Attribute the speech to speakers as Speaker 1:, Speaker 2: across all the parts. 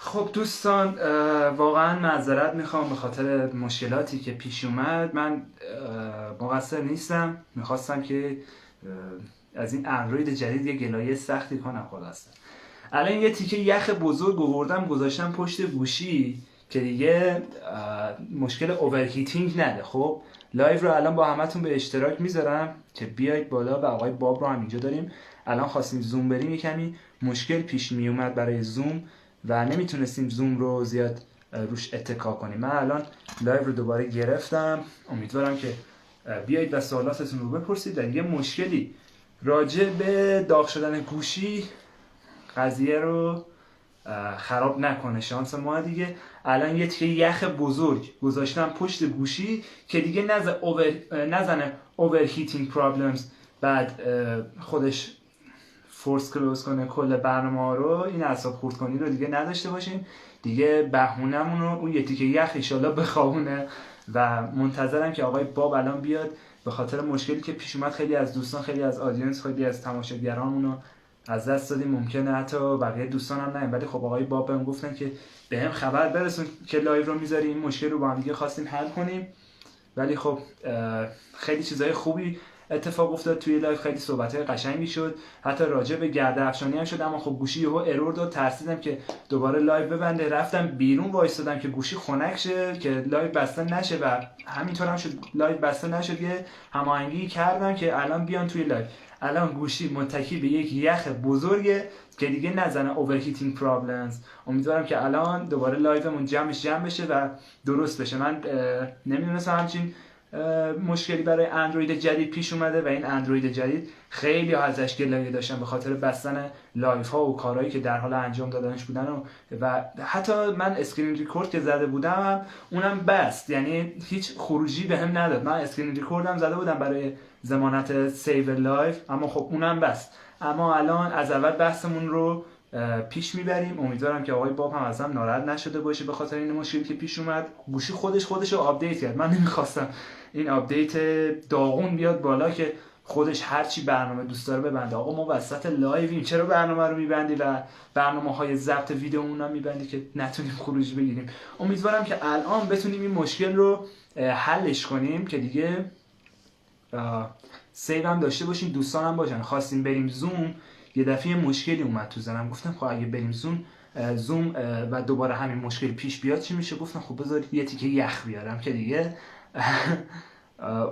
Speaker 1: خب دوستان، واقعا معذرت میخوام به خاطر مشکلاتی که پیش اومد. من مقصر نیستم. میخواستم که از این اندروید جدید یه گلایه سختی کنم. خلاصه الان یه تیکه یخ بزرگ آوردم گذاشتم پشت گوشی که دیگه مشکل اوورهیتینگ نده. خب لایو رو الان با همتون به اشتراک میذارم که بیایید بالا و آقای باب رو هم اینجا داریم. الان خواستیم زوم بریم، یه کمی مشکل پیش میومد برای زوم و نمیتونستیم زوم رو زیاد روش اتکا کنیم. من الان لایو رو دوباره گرفتم. امیدوارم که بیایید و سوالاتتون رو بپرسید. و یه مشکلی راجع به داغ شدن گوشی قضیه رو خراب نکنه شانس ما دیگه. الان یه تیکه یخ بزرگ گذاشتم پشت گوشی که دیگه نزنه اوورهیتینگ پرابلمز، بعد خودش فورس کلوز کنه کل برنامه ها رو، این اعصاب خورد کنی رو دیگه نداشته باشین. دیگه بهونمون رو اون یه تیکه یخ ایشالله بخوابونه. و منتظرم که آقای باب الان بیاد، به خاطر مشکلی که پیش اومد خیلی از دوستان، خیلی از آدینس، خیلی از تماشاگرامون رو از دست دادیم. ممکنه حتی بقیه دوستان هم نه، ولی خب آقای باب بهم گفتن که بهم خبر برسون که لایو رو میذاری، این مشکل رو با هم دیگه خواستیم حل کنیم. ولی خب خیلی چیزای خوبی اتفاق افتاد توی لایو، خیلی صحبت‌های قشنگی شد، حتی راجع به گرد افشانی هم شد. اما خب گوشی یهو ارور داد، ترسیدم که دوباره لایو ببنده، رفتم بیرون وایسادم که گوشی خنک شه که لایو بسته نشه و همینطور هم شد. لایو بسته نشد. یه هماهنگی کردم که الان بیان توی لایو. الان گوشی متکی به یک یخ بزرگه که دیگه نزنه اوورهیتینگ پرابلمز. امیدوارم که الان دوباره لایومون جمع بشه و درست بشه. من نمیدونستم همچین مشکلی برای اندروید جدید پیش اومده و این اندروید جدید خیلی ازش گلایه داشتن به خاطر بستن لایف ها و کارهایی که در حال انجام دادنش بودن و حتی من اسکرین ریکورد که زده بودم اونم بست، یعنی هیچ خروجی بهم نداد. من اسکرین ریکوردم زده بودم برای ضمانت سیو لایف، اما خب اونم بست. اما الان از اول بحثمون رو پیش میبریم. امیدوارم که آقای باب هم ازم ناراحت نشده باشه به خاطر این مشکلی که پیش اومد. گوشی خودش رو آپدیت کرد. من نمیخواستم این آپدیت داغون بیاد بالا که خودش هرچی برنامه دوست داره ببنده. آقا ما وسط لایویم، چرا برنامه رو میبندی و برنامه‌های ضبط ویدیومون هم میبندی که نتونیم خروج بگیریم؟ امیدوارم که الان بتونیم این مشکل رو حلش کنیم که دیگه سیو هم داشته باشین، دوستان هم باشن. خواستیم بریم زوم، یه دفعه مشکلی اومد تو ذهنم، گفتم خب اگه بریم زوم و دوباره همین مشکل پیش بیاد چی میشه؟ گفتم خب بذار یه تیکه یخ بیارم که دیگه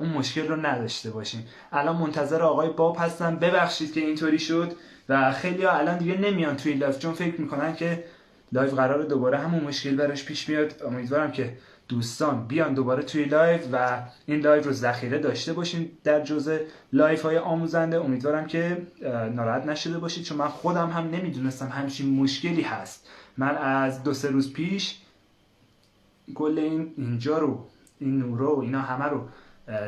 Speaker 1: اون مشکل رو نداشته باشیم. الان منتظر آقای باب هستم. ببخشید که اینطوری شد و خیلی ها الان دیگه نمیان توی لایو چون فکر میکنن که لایو قراره دوباره همون مشکل براش پیش بیاد. امیدوارم که دوستان بیان دوباره توی لایو و این لایو رو ذخیره داشته باشین در جزء لایو های آموزنده. امیدوارم که ناراحت نشده باشید چون من خودم هم نمیدونستم همچین مشکلی هست. من از 2-3 روز پیش کل اینجا رو، این نورو و اینا همه رو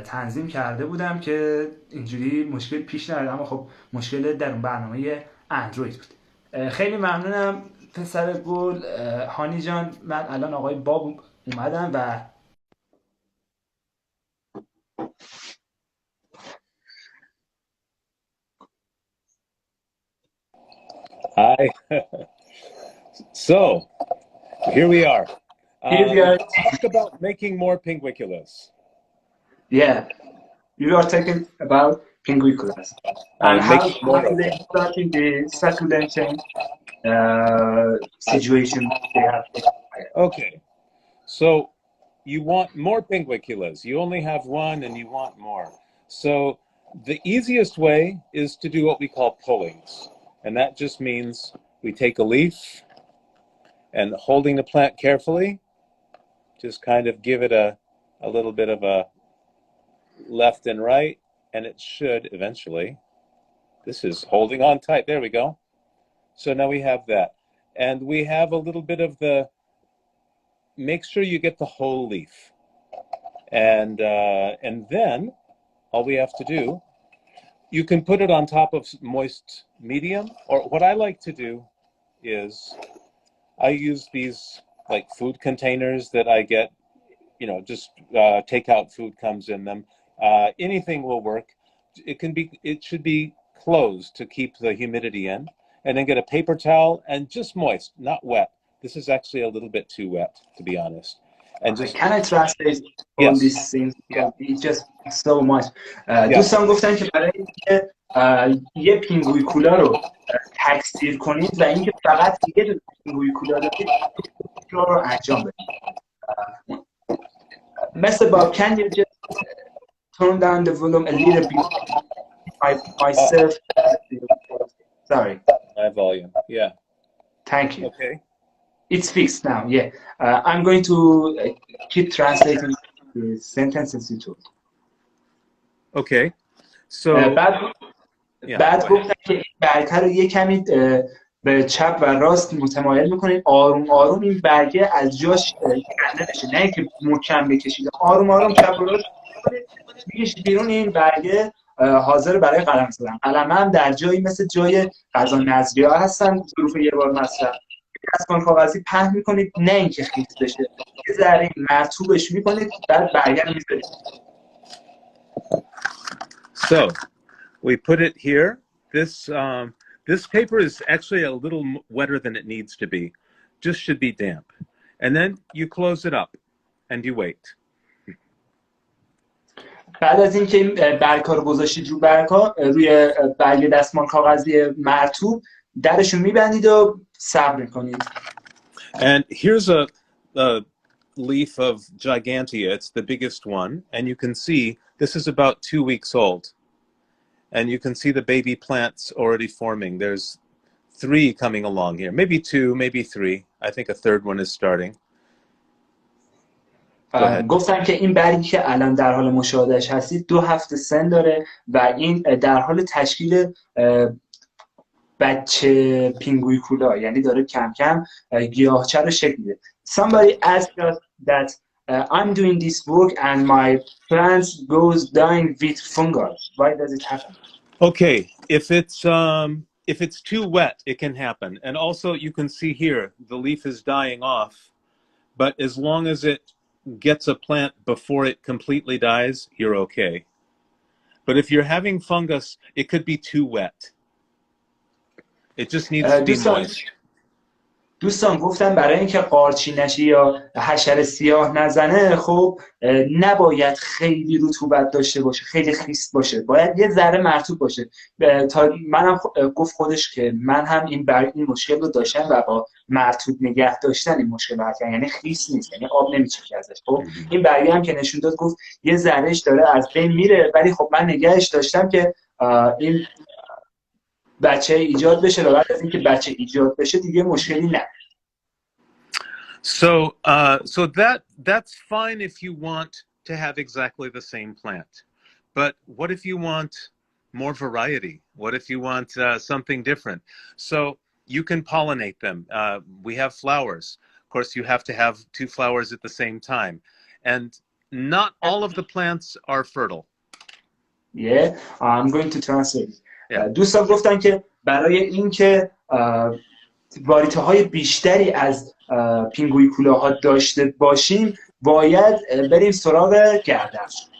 Speaker 1: تنظیم کرده بودم که اینجوری مشکل پیش نیاد، اما خب مشکل در اون برنامه اندروید بود. خیلی ممنونم پسر گل هانی جان. من الان آقای باب اومدم و
Speaker 2: Hi. So, here we are. Let's talk about making more pingwiculas.
Speaker 1: Yeah, you are talking about pingویکولا and how they starting the circulation situation they have.
Speaker 2: Okay. So, you want more pingwiculas. You only have one and you want more. So, the easiest way is to do what we call pullings. And that just means we take a leaf and holding the plant carefully, just kind of give it a little bit of a left and right, and it should eventually, this is holding on tight, there we go. So now we have that. And we have a little bit of make sure you get the whole leaf. And then all we have to do, you can put it on top of moist medium, or what I like to do is I use these like food containers that I get, just takeout food comes in them. Anything will work. It should be closed to keep the humidity in, and then get a paper towel and just moist, not wet. This is actually a little bit too wet, to be honest. And just
Speaker 1: Can I translate all
Speaker 2: yes,
Speaker 1: these things?
Speaker 2: yeah,
Speaker 1: It just so much.
Speaker 2: yeah.
Speaker 1: دوستان گفتن که برای اینکه یه پینگویکولا رو تکثیر کنید و اینکه فقط یه دونه پینگویکولا دارید رو انجام بدید. Mr. Bob, can you just turn down the volume a little bit? Myself. Sorry.
Speaker 2: My volume. Yeah.
Speaker 1: Thank you.
Speaker 2: Okay.
Speaker 1: It's fixed now. Yeah. I'm going to keep translating the sentences you told.
Speaker 2: Okay. So
Speaker 1: بعد گفتن که این برگه رو یه کمی به چپ و راست متمایل میکنید، آروم آروم این برگه از جاش کنده بشه، نه اینکه محکم بکشید، آروم آروم چپ و راست میکشید بیرون. این برگه حاضر برای قلم زدن. قلم هم در جایی مثل جای غذا نظریه ها هستن، ظروف یه بار مصرف. دستمال کاغذی پهن میکنید، نه اینکه خیس بشه، یه ذره مرطوبش میکنید، بعد برگه رو میذارید.
Speaker 2: So we put it here. This paper is actually a little wetter than it needs to be. Just should be damp. And then you close it up and you wait.
Speaker 1: بعد از اینکه این برگ‌ها رو گذاشتید رو روی برگ دستمال کاغذی مرطوب، درشون میبندید و صبر میکنید.
Speaker 2: And here's a leaf of gigantea. It's the biggest one, and you can see this is about 2 weeks old. And you can see the baby plants already forming. There's 3 coming along here. Maybe 2, maybe 3. I think a third one is starting.
Speaker 1: گفتم که این برگی که الان در حال مشاهدهش هستید 2 هفته سن داره و این در حال تشکیل بچه پینگویکولا، یعنی داره کم کم گیاهچه رو شکل میده. Somebody asked us that I'm doing this work and my plants goes dying with fungus. Why does it happen?
Speaker 2: Okay, if it's too wet, it can happen. And also you can see here the leaf is dying off, but as long as it gets a plant before it completely dies, you're okay. But if you're having fungus, it could be too wet. It just needs to be moist.
Speaker 1: دوستان گفتن برای اینکه قارچی نشه یا حشره سیاه نزنه، خب نباید خیلی رطوبت داشته باشه، خیلی خیس باشه، باید یه ذره مرطوب باشه. تا منم گفت خودش که من هم این مشکل رو داشتم و با مرطوب نگه داشتن این مشکل رو حل، یعنی خیس نیست، یعنی آب نمیچکه ازش. خب این برگه هم که نشون داد گفت یه ذرهش داره از بین میره، ولی خب من نگهش داشتم که این بچه ایجاد بشه و بعد از اینکه بچه ایجاد بشه دیگه مشکلی نه.
Speaker 2: So that's fine if you want to have exactly the same plant. But what if you want more variety? What if you want something different? So you can pollinate them. We have flowers. Of course, you have to have 2 flowers at the same time. And not all of the plants are fertile.
Speaker 1: Yeah, I'm going to translate. دوستان گفتن که برای اینکه واریته های بیشتری از پینگویکولاها داشته باشیم باید بریم سراغ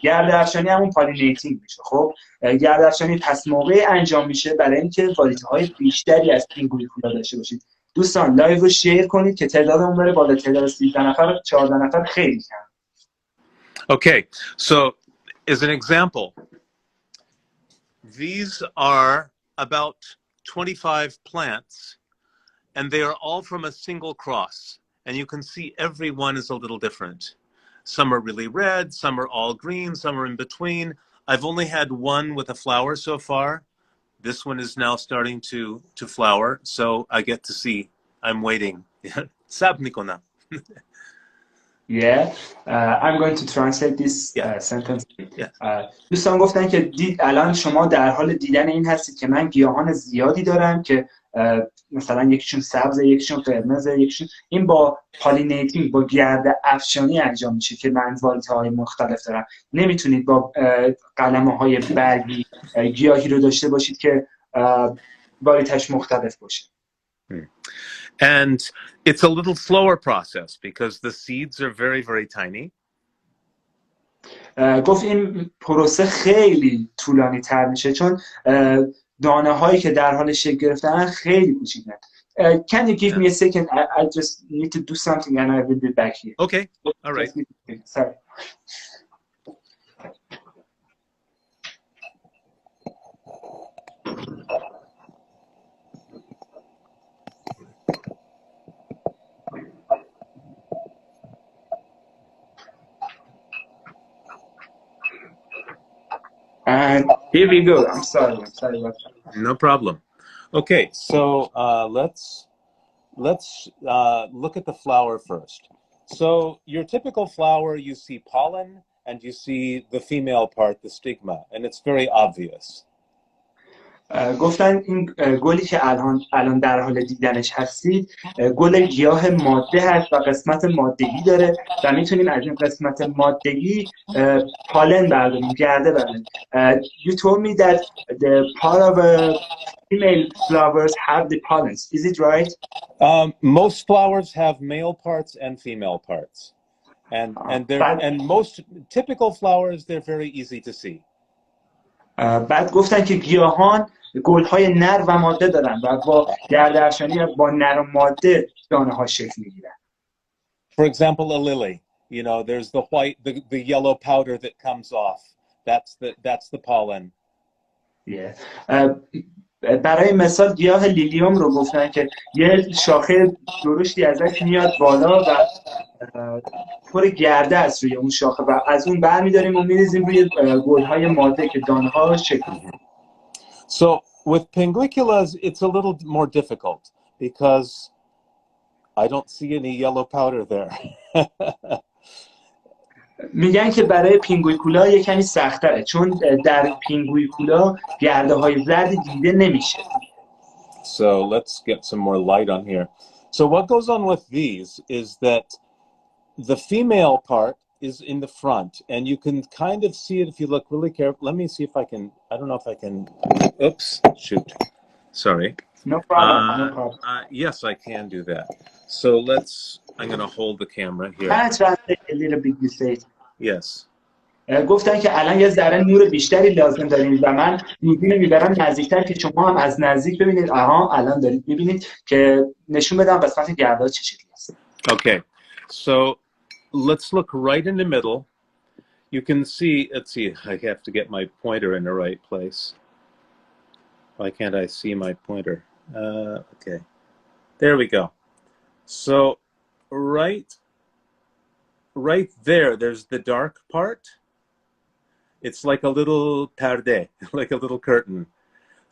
Speaker 1: گرده‌افشانی همون پالینیتینگ میشه. خب گرده‌افشانی پس موقعی انجام میشه برای اینکه واریته های بیشتری از پینگویکولا داشته باشید. دوستان لایو رو شیر کنید که تعدادمون بره بالا. تعداد 13 نفر 14 نفر خیلی کم.
Speaker 2: Okay, so as an example, these are about 25 plants, and they are all from a single cross. And you can see every one is a little different. Some are really red, some are all green, some are in between. I've only had one with a flower so far. This one is now starting to flower, so I get to see. I'm waiting.
Speaker 1: Yeah, I'm going to translate this sentence. دوستان گفتن که الان شما در حال دیدن این هستید که من گیاهان زیادی دارم که مثلا یکیشون سبز، یکیشون قرمز، یکیشون این با پالینیتینگ، با گرده افشانی انجام میشه که من واریته های مختلف دارم. نمیتونید با قلمه های برگی گیاهی رو داشته باشید که واریتش مختلف باشه.
Speaker 2: And it's a little slower process because the seeds are very, very tiny.
Speaker 1: گفت این پروسه خیلی طولانی تر میشه چون دانه هایی که در حال شکل گرفتن خیلی کوچیکن. Can you give me a second? I just need to do something and I will be back here.
Speaker 2: Okay. All right.
Speaker 1: Sorry. And here we go. I'm sorry about that.
Speaker 2: No problem. Okay, so let's look at the flower first. So your typical flower, you see pollen and you see the female part, the stigma, and it's very obvious.
Speaker 1: گفتن این گلی که الان در حال دیدنش هستید گل گیاه ماده هست و قسمت مادگی داره و میتونیم از این قسمت مادگی پالن برداریم، گرده برداریم. You told me that the part of female flowers have the pollens. Is it right?
Speaker 2: Most flowers have male parts and female parts. And most typical flowers, they're very easy to see.
Speaker 1: بعد گفتن که گیاهان گل‌های نر و ماده دارن و با گرده‌افشانی با نر و ماده دانه‌ها شکل می‌گیرن.
Speaker 2: For example, a lily. You know, there's the white, the yellow powder that comes off. That's the pollen.
Speaker 1: Yeah. برای مثال گیاه لیلیوم رو گفتن که یه شاخه درشتی ازش میاد بالا و پر گرده است روی اون شاخه و از اون برمی‌داریم و می‌ریزیم روی گل‌های ماده که دانه‌ها شکل می‌گیرن.
Speaker 2: So with Pingwiculas, it's a little more difficult because I don't see any yellow powder there.
Speaker 1: میگن که برای پینگویکولا یه کمی سخت‌تره چون در پینگویکولا گرده‌های زردی دیده نمیشه.
Speaker 2: So let's get some more light on here. So what goes on with these is that the female part is in the front, and you can kind of see it if you look really careful. Let me see if I can. I don't know if I can. Oops! Shoot. Sorry.
Speaker 1: No problem. No problem.
Speaker 2: Yes, I can do that. So I'm going to hold the camera here.
Speaker 1: Can I translate a little bit you said?
Speaker 2: Yes.
Speaker 1: گفتن که الان یه ذره نور بیشتری لازم داریم و من دوربین میبرم نزدیکتر که شما هم از نزدیک ببینید. الان دارید میبینید که نشون بدم قسمت گرده چه شکلی هست.
Speaker 2: Okay. So let's look right in the middle. You can see, let's see, I have to get my pointer in the right place. Why can't I see my pointer? Okay. There we go. So right there's the dark part. It's like a little perde, like a little curtain.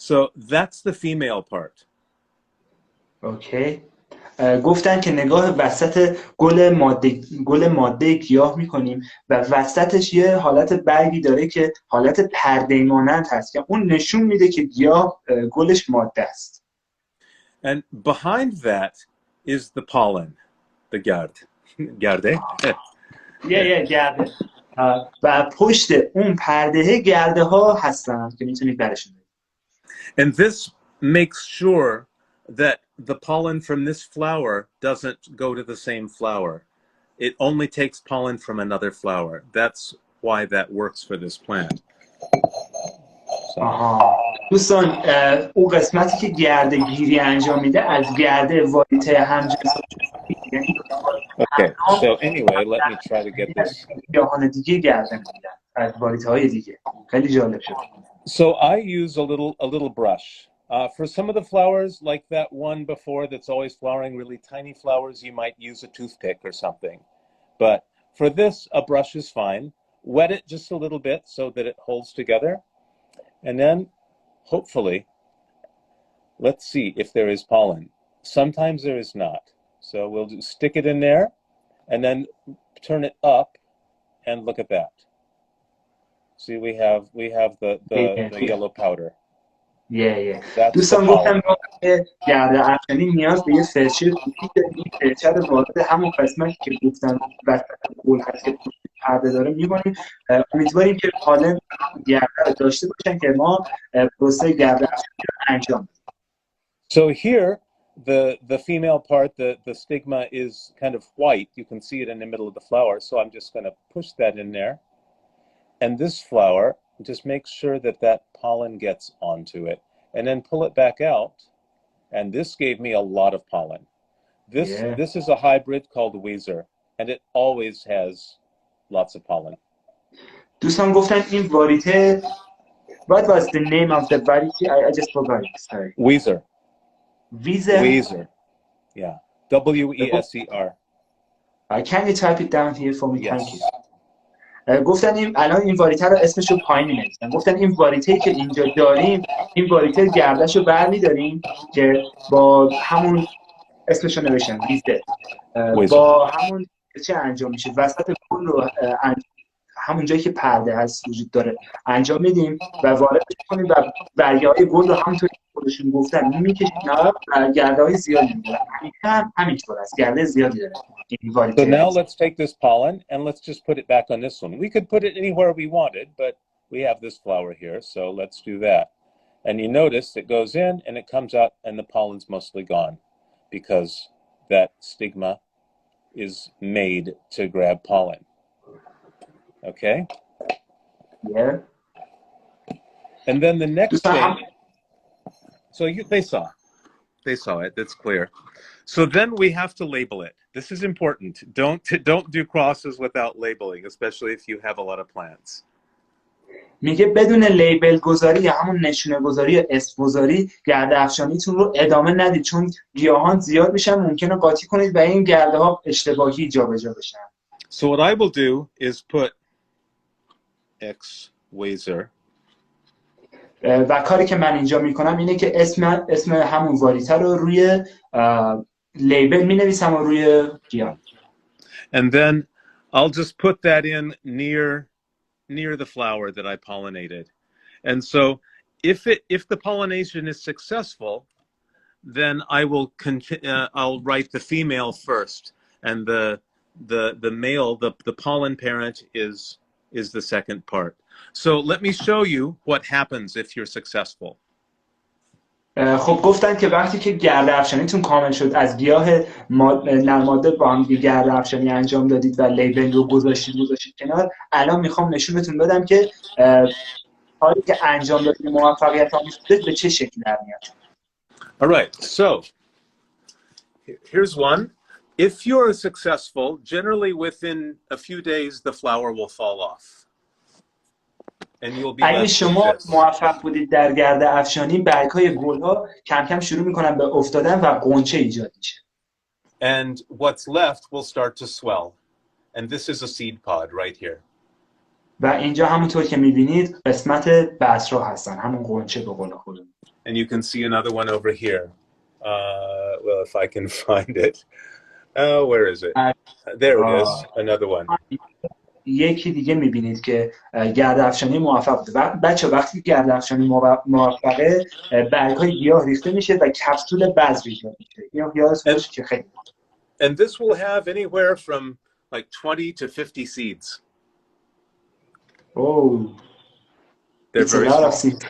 Speaker 2: So that's the female part.
Speaker 1: Okay. گفتن که نگاه وسط گل ماده گیاه میکنیم و وسطش یه حالت برگی داره که حالت پرده مانند هست که اون نشون میده که گیاه گلش ماده است.
Speaker 2: And behind that is the pollen, the گرده.
Speaker 1: گرده. و پشت اون پرده گرده ها هستن که میتونید برشون ببینید.
Speaker 2: And this makes sure that the pollen from this flower doesn't go to the same flower. It only takes pollen from another flower. That's why that works for this plant.
Speaker 1: دوستان اون قسمتی که گرده گیری انجام میده از گرده واریته همجنس.
Speaker 2: Okay, so anyway, let me try to get this.
Speaker 1: گیاهان دیگه گرده میدن از واریته های دیگه. خیلی جالب شد.
Speaker 2: So I use a little brush. For some of the flowers, like that one before that's always flowering really tiny flowers, you might use a toothpick or something. But for this, a brush is fine. Wet it just a little bit so that it holds together. And then, hopefully, let's see if there is pollen. Sometimes there is not. So we'll just stick it in there and then turn it up and look at that. See, we have the yellow powder.
Speaker 1: دوستان گفتم که گرده افشانی نیاز به یه فرچه کوچیک داره. این فرچه رو وارد همون قسمتی که گفتم وسط گل هست که پرده داره می‌کنیم. امیدواریم که پالن گرده رو داشته باشن که ما پروسه گرده افشانی رو انجام بدیم.
Speaker 2: So here the female part, the stigma is kind of white. You can see it in the middle of the flower. So I'm just going to push that in there. And this flower, just make sure that pollen gets onto it. And then pull it back out. and this gave me a lot of pollen. This is a hybrid called Weezer, and it always has lots of pollen.
Speaker 1: دوستان گفتن این واریته What was the name of the variety? I just forgot it. Sorry.
Speaker 2: Weezer.
Speaker 1: Weezer?
Speaker 2: Weezer. Yeah. W-E-S-E-R.
Speaker 1: Can you type it down here for me?
Speaker 2: Yes.
Speaker 1: Thank you. گفتن الان این واریته رو اسمش رو پایین می‌نویسن. گفتن این واریته‌ای که اینجا داریم، این واریته گردش رو برمی‌داریم که با همون اسمش رو نوشتن ویزر. با همون چه انجام میشه؟ وسط گل رو همون جایی که پرده هست وجود داره انجام میدیم و واردش کنیم و برگه‌های گل رو همونطور که خودشون گفتن میکشیم و گرده‌های زیادی می‌داره. همینطور است. گرده زیادی داره.
Speaker 2: So now let's take this pollen and let's just put it back on this one. We could put it anywhere we wanted, but we have this flower here, so let's do that. And you notice it goes in and it comes out and the pollen's mostly gone because that stigma is made to grab pollen. Okay?
Speaker 1: Yeah.
Speaker 2: And then the next thing, so they saw it, that's clear. So then we have to label it. This is important. Don't do crosses without labeling, especially if you have a lot of plants.
Speaker 1: میگه بدون لیبل گذاری یا همون نشونه گذاری یا اسم گذاری گرده افشانیتون رو ادامه ندید، چون گیاهان زیاد میشن ممکنه قاطی کنید و این گرده ها اشتباهی جابجا بشن.
Speaker 2: So what I will do is put X Wazer.
Speaker 1: و کاری که من اینجا میکنم اینه که اسم همون واریته رو روی لیبل مینویسم و روی گیاه.
Speaker 2: And then I'll just put that in near the flower that I pollinated. And so if the pollination is successful, then I'll write the female first, and the male, the pollen parent is the second part. So let me show you what happens if you're successful.
Speaker 1: خب گفتن که وقتی که گرده افشانیتون کامل شد، از گیاه نرماده با هم گرده افشانی انجام دادید و لیبل رو گذاشتید کنار، الان میخوام نشونتون بدم که کاری که انجام دادید موفقیت آمیز بوده به چه شکلی در میاد.
Speaker 2: All right, so here's one. If you're successful, generally within a few days the flower will fall off. And you'll be
Speaker 1: اگه شما موفق بودید در گرده افشانی، برگ‌های گل‌ها کم کم شروع می‌کنن به افتادن و غنچه ایجاد میشه.
Speaker 2: And what's left will start to swell. And this is a seed pod right here.
Speaker 1: و اینجا همونطور که می‌بینید قسمت بذرها هستن، همون غنچه به قول خودمون.
Speaker 2: And you can see another one over here. Well, if I can find it. Where is it? There it is. Another one.
Speaker 1: یکی دیگه می‌بینید که گرده افشانی موفق بوده. و بچه وقتی گرده افشانی موفقه، برگ‌های گیاه ریخته میشه و کپسول بذر ایجاد میشه. اینو یادتون باشه که خیلی.
Speaker 2: And this will have anywhere from like 20 to 50 seeds.
Speaker 1: Oh.
Speaker 2: They're very small.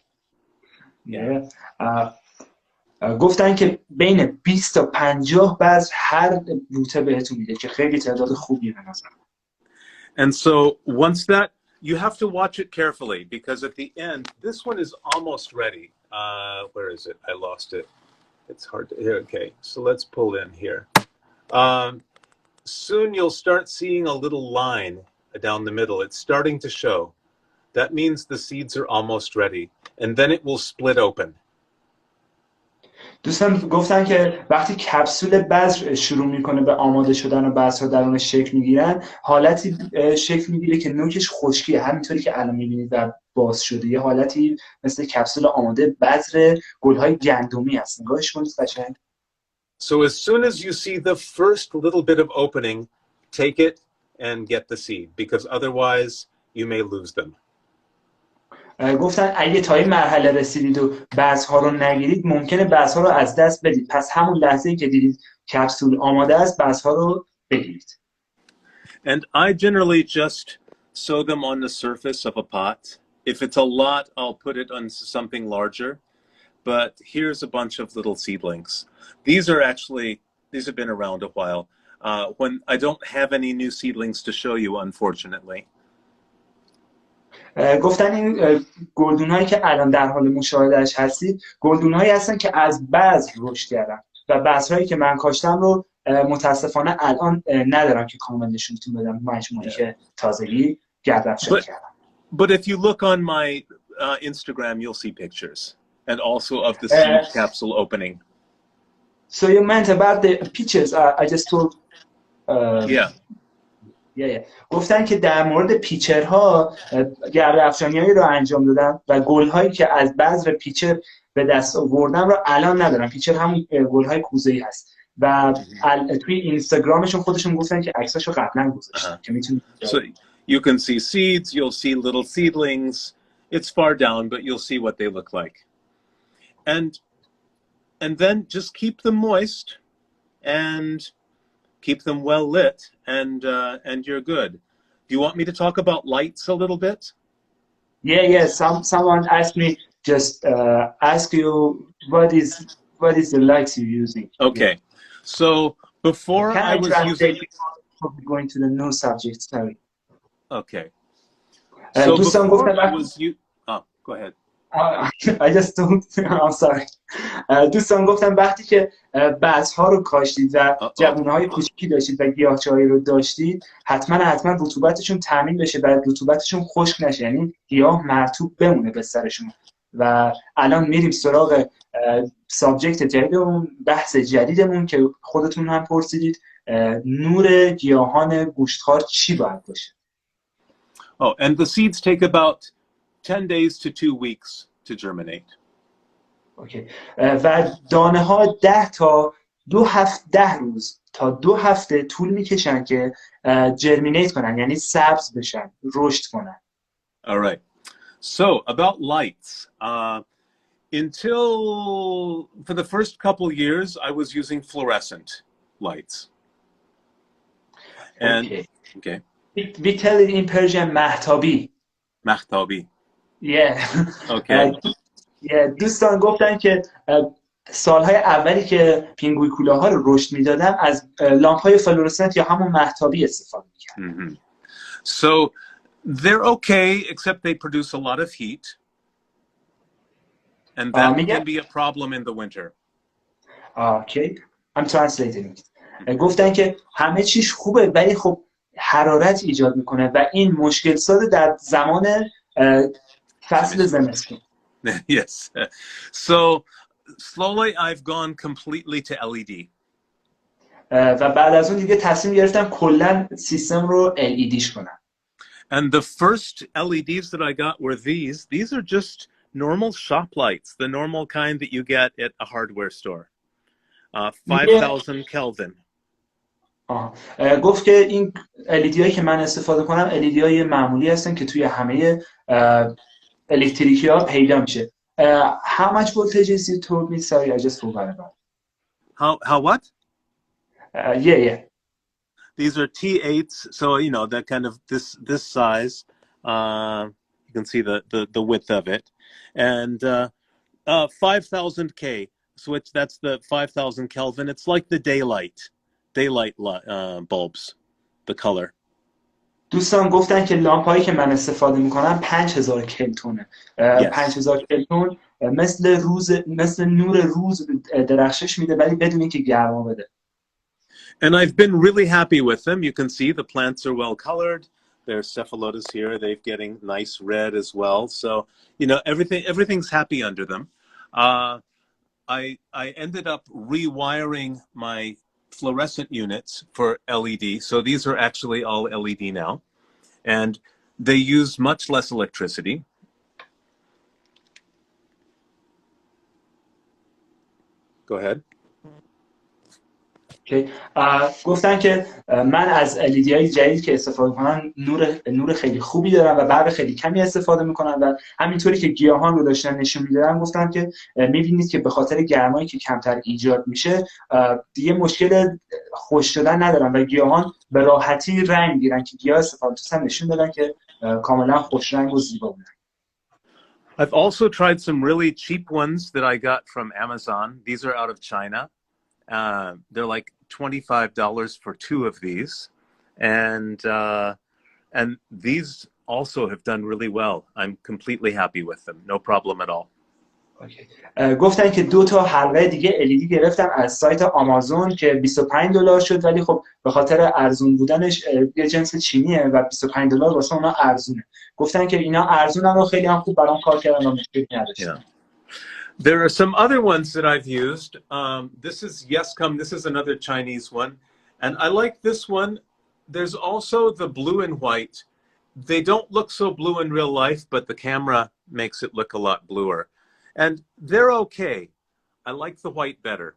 Speaker 1: گفتن که بین 20 تا 50 بذر هر بوته بهتون میده که خیلی تعداد خوبیه به نظر.
Speaker 2: And so once that, you have to watch it carefully because at the end, this one is almost ready. Where is it? I lost it. It's hard to hear. Okay, so let's pull in here. Soon you'll start seeing a little line down the middle. It's starting to show. That means the seeds are almost ready. And then it will split open.
Speaker 1: دوستان گفتن که وقتی کپسول بذر شروع میکنه به آماده شدن و بذرها درونش شکل میگیرن، حالتی شکل میگیره که نوکش خشکیه، همینطوری که الان میبینید و باز شده، یه حالتی مثل کپسول آماده بذر گلهای گندمی هست. نگاهش کنید قشنگ.
Speaker 2: So as soon as you see the first little bit of opening, take it and get the seed because otherwise you may lose them.
Speaker 1: گفتن اگه تا این مرحله رسیدید و بذرها رو نگیرید ممکنه بذرها رو از دست بدید. پس همون لحظه‌ای که دیدید کپسول آماده است بذرها رو بگیرید.
Speaker 2: And I generally just sow them on the surface of a pot. If it's a lot, I'll put it on something larger. But here's a bunch of little seedlings. These have been around a while. When I don't have any new seedlings to show you, unfortunately.
Speaker 1: گفتن این گلدون هایی که الان در حال مشاهدهش هستید گلدون هایی هستن که از بذر رشد کردن و بذرهایی که من کاشتم رو متاسفانه الان ندارم که کامل نشونتون بدم مجموعی که تازگی گردافشانی کردم.
Speaker 2: But if you look on my Instagram, you'll see pictures and also of the seed capsule opening.
Speaker 1: So you meant about the pictures I just told.
Speaker 2: Yeah.
Speaker 1: گفتن که در مورد پیچرها گردافشانی‌هایی رو انجام دادم و گل‌هایی که از بذر پیچر به دست آوردم رو الان ندارم. پیچر همون گل‌های کوزه‌ای هست و توی اینستاگرامشون خودشون گفتن که عکساشو قبلا گذاشتن که میتونید.
Speaker 2: So you can see seeds, you'll see little seedlings. It's far down, but you'll see what they look like. And then just keep them moist and keep them well lit, and you're good. Do you want me to talk about lights a little bit?
Speaker 1: Yeah. Someone asked me just ask you what is the lights you're using.
Speaker 2: Okay. So before I was using.
Speaker 1: Going to the new subject. Sorry.
Speaker 2: Okay. So before I was go ahead.
Speaker 1: I just don't. I'm sorry. دوستان گفتم وقتی که بذرها رو کاشتید و جوونه‌های کوچیکی داشتید و گیاهچه‌هایی رو داشتید حتما رطوبتشون تامین بشه و رطوبتشون خشک نشه، یعنی گیاه مرطوب بمونه به سرشون. و الان میریم سراغ سابجکت جدیدمون، بحث جدیدمون که خودتون هم پرسیدید، نور گیاهان گوشتخوار چی باید باشه.
Speaker 2: Oh, and the seeds take about 10 days to 2 weeks to germinate.
Speaker 1: اوکی. و دانه ها 10 روز تا 2 هفته طول میکشن که جرمینیت کنن، یعنی سبز بشن، رشد کنن.
Speaker 2: All right. So about lights, until for the first couple years, I was using fluorescent lights. And okay.
Speaker 1: We tell it in Persian مهتابی.
Speaker 2: مهتابی.
Speaker 1: Yeah.
Speaker 2: Okay.
Speaker 1: دوستان گفتن که سالهای اولی که پینگویکولاها رو رشد میدادن از لامپ‌های فلورسنت یا همون مهتابی استفاده می‌کردن.
Speaker 2: So they're okay except they produce a lot of heat and that can be a problem in the winter.
Speaker 1: Okay. I'm translating it. گفتن که همه چیش خوبه ولی خب حرارت ایجاد میکنه و این مشکل ساز در زمان فصل زمستون.
Speaker 2: Yes. So slowly I've gone completely to LED.
Speaker 1: و بعد از اون دیگه تصمیم گرفتم کلا سیستم رو LEDش کنم.
Speaker 2: And the first LEDs that I got were these. These are just normal shop lights, the normal kind that you get at a hardware store. 5000 Kelvin.
Speaker 1: گفت که این LED هایی که من استفاده کنم LED های معمولی هستن که توی همه الکتریکی ها پیدا میشه. How much voltage is it told me? Sorry, I just forgot about it.
Speaker 2: How what?
Speaker 1: Yeah.
Speaker 2: These are T8s, so you know that kind of this size. You can see the width of it, and 5000 K switch. That's the 5000 Kelvin. It's like the daylight bulbs, the color.
Speaker 1: دوستان گفتن که لامپ هایی که من استفاده میکنم 5000 کلتونه. 5000 کلتون مثل نور روز درخشش میده ولی بدون اینکه گرما بده.
Speaker 2: And I've been really happy with them. You can see the plants are well colored. There's cephalotus here. They're getting nice red as well. So, you know, everything's happy under them. I ended up rewiring my fluorescent units for LED. So these are actually all LED now. And they use much less electricity. Go ahead.
Speaker 1: گفتن که من از LED های جدید که استفاده کنم نور خیلی خوبی دارم و برق خیلی کمی استفاده میکنم و همینطوری که گیاهان رو داشتن نشون میدادن گفتن که میبینید که به خاطر گرمایی که کمتر ایجاد میشه دیگه مشکل خشک شدن ندارن و گیاهان به راحتی رنگ میگیرن که گیاه استفاده هم نشون دادن که کاملا خوش رنگ و زیبا بودن.
Speaker 2: I've also tried some really cheap ones that I got from Amazon. These are out of China. They're like $25 for 2 of these, and these also have done really well. I'm completely happy with them. No problem at all.
Speaker 1: اوکی. گفتن که 2 تا حلقه دیگه LED گرفتم از سایت آمازون که $25 شد، ولی خب به خاطر ارزون بودنش یه جنس چینیه و $25 واسه اونا ارزونه. گفتن که اینا ارزونن و خیلی هم خوب برام کار کردن و مشکلی نداشتن.
Speaker 2: There are some other ones that I've used. This is Yescom. This is another Chinese one. And I like this one. There's also the blue and white. They don't look so blue in real life, but the camera makes it look a lot bluer. And they're okay. I like the white better.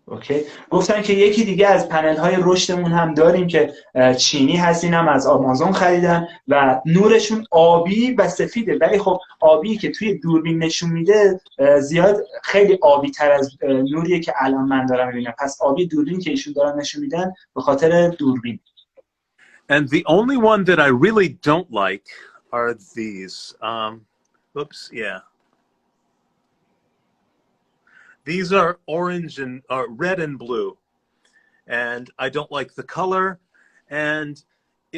Speaker 1: اوکی. گفتن که یکی دیگه از پنل های رشدمون هم داریم که چینی هستین، هم از آمازون خریدن و نورشون آبی و سفیده، ولی خب آبی که توی دوربین نشون میده زیاد خیلی آبی تر از نوریه که الان من دارم میبینم. پس آبی دوربین که ایشون دارن نشون میدن به خاطر دوربین.
Speaker 2: And the only one that I really don't like are these. Oops, yeah. These are orange and red and blue, and I don't like the color, and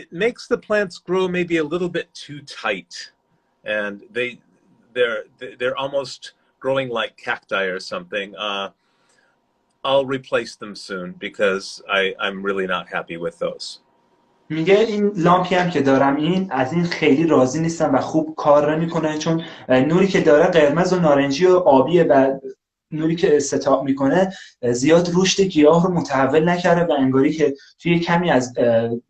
Speaker 2: it makes the plants grow maybe a little bit too tight, and they're almost growing like cacti or something. I'll replace them soon because I'm really not happy with those.
Speaker 1: میگه این لامپی هم که دارم از این خیلی راضی نیستم و خوب کار نمیکنه، چون نوری که داره قرمز و نارنجی و آبیه و نوری که استتاب میکنه زیاد رشد گیاه رو متحول نکرده و انگاری که توی کمی از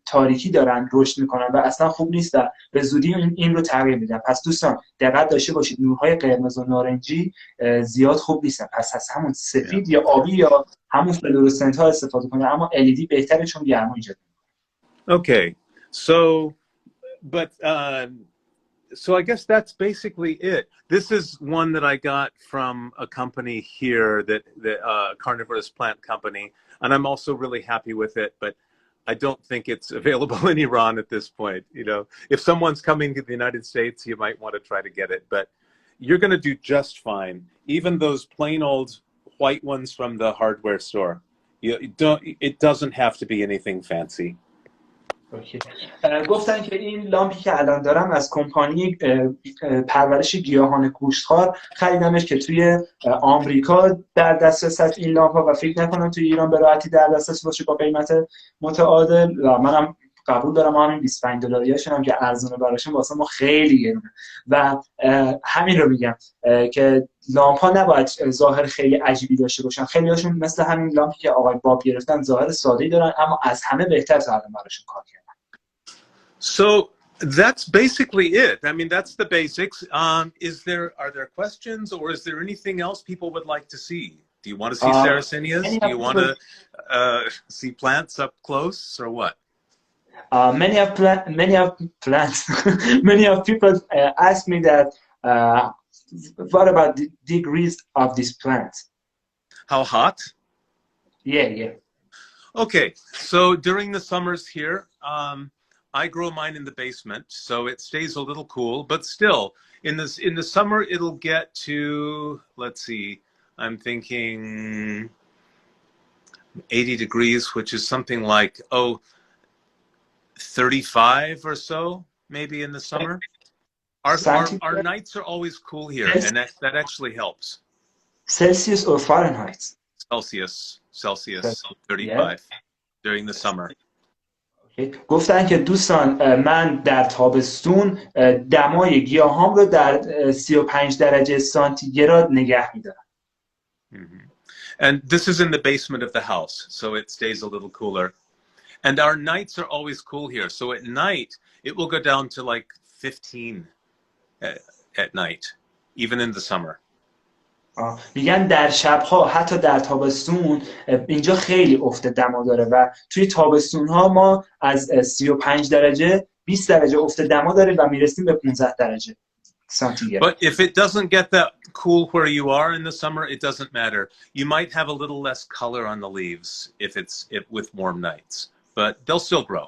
Speaker 1: تاریکی دارن رشد میکنن و اصلا خوب نیست و به زودی این رو تغییر میدن. پس دوستان دقت داشته باشید، نورهای قرمز و نارنجی زیاد خوب نیستن، پس از همون سفید یا آبی یا همون فلورسنت ها استفاده کنید، اما LED بهتره چون گرما ایجاد میکنه.
Speaker 2: Okay, so I guess that's basically it. This is one that I got from a company here, that carnivorous plant company, and I'm also really happy with it, but I don't think it's available in Iran at this point. You know, if someone's coming to the United States, you might want to try to get it, but you're going to do just fine. Even those plain old white ones from the hardware store. It doesn't have to be anything fancy.
Speaker 1: اوکی. گفتن که این لامپی که الان دارم از کمپانی پرورش گیاهان گوشتخوار خریدمش که توی آمریکا در دسترس هست این لامپ ها و فکر نکنم توی ایران به راحتی در دسترس باشه با قیمت متعادل و منم قبول دارم همین $25 هم که ارزونه براشون واسه ما خیلی گرونه و همین رو میگم که لامپ ها نباید ظاهر خیلی عجیبی داشته باشن. خیلی هاشون مثل همین لامپی که آقای باب گرفتن ظاهر ساده‌ای دارن، اما از همه بهتر تا الان براشون کار کردن.
Speaker 2: So that's basically it. I mean, that's the basics. Are there questions, or is there anything else people would like to see? Do you want to see Sarracenias? Do you want to see plants up close, or what?
Speaker 1: Many of people ask me that what about the degrees of this plant?
Speaker 2: How hot?
Speaker 1: Yeah.
Speaker 2: Okay, so during the summers here, I grow mine in the basement, so it stays a little cool, but still, in the summer it'll get to, let's see, I'm thinking 80 degrees, which is something like 35 or so, maybe in the summer. Our nights are always cool here, and that actually helps.
Speaker 1: Celsius or Fahrenheit?
Speaker 2: Celsius, 35 during the summer.
Speaker 1: گفتن که دوستان من در تابستون دمای گیاهام رو در 35 درجه سانتیگراد نگه میدارم.
Speaker 2: And this is in the basement of the house, so it stays a little cooler. And our nights are always cool here, so at night it will go down to like 15 at night, even in the summer.
Speaker 1: میگن در شبها حتی در تابستون اینجا خیلی افت دما داره و توی تابستون ها ما از 35 درجه 20 درجه افت دما داریم و میرسیم به 15 درجه سانتیگراد.
Speaker 2: But if it doesn't get that cool where you are in the summer, it doesn't matter. You might have a little less color on the leaves if with warm nights, but they'll still grow.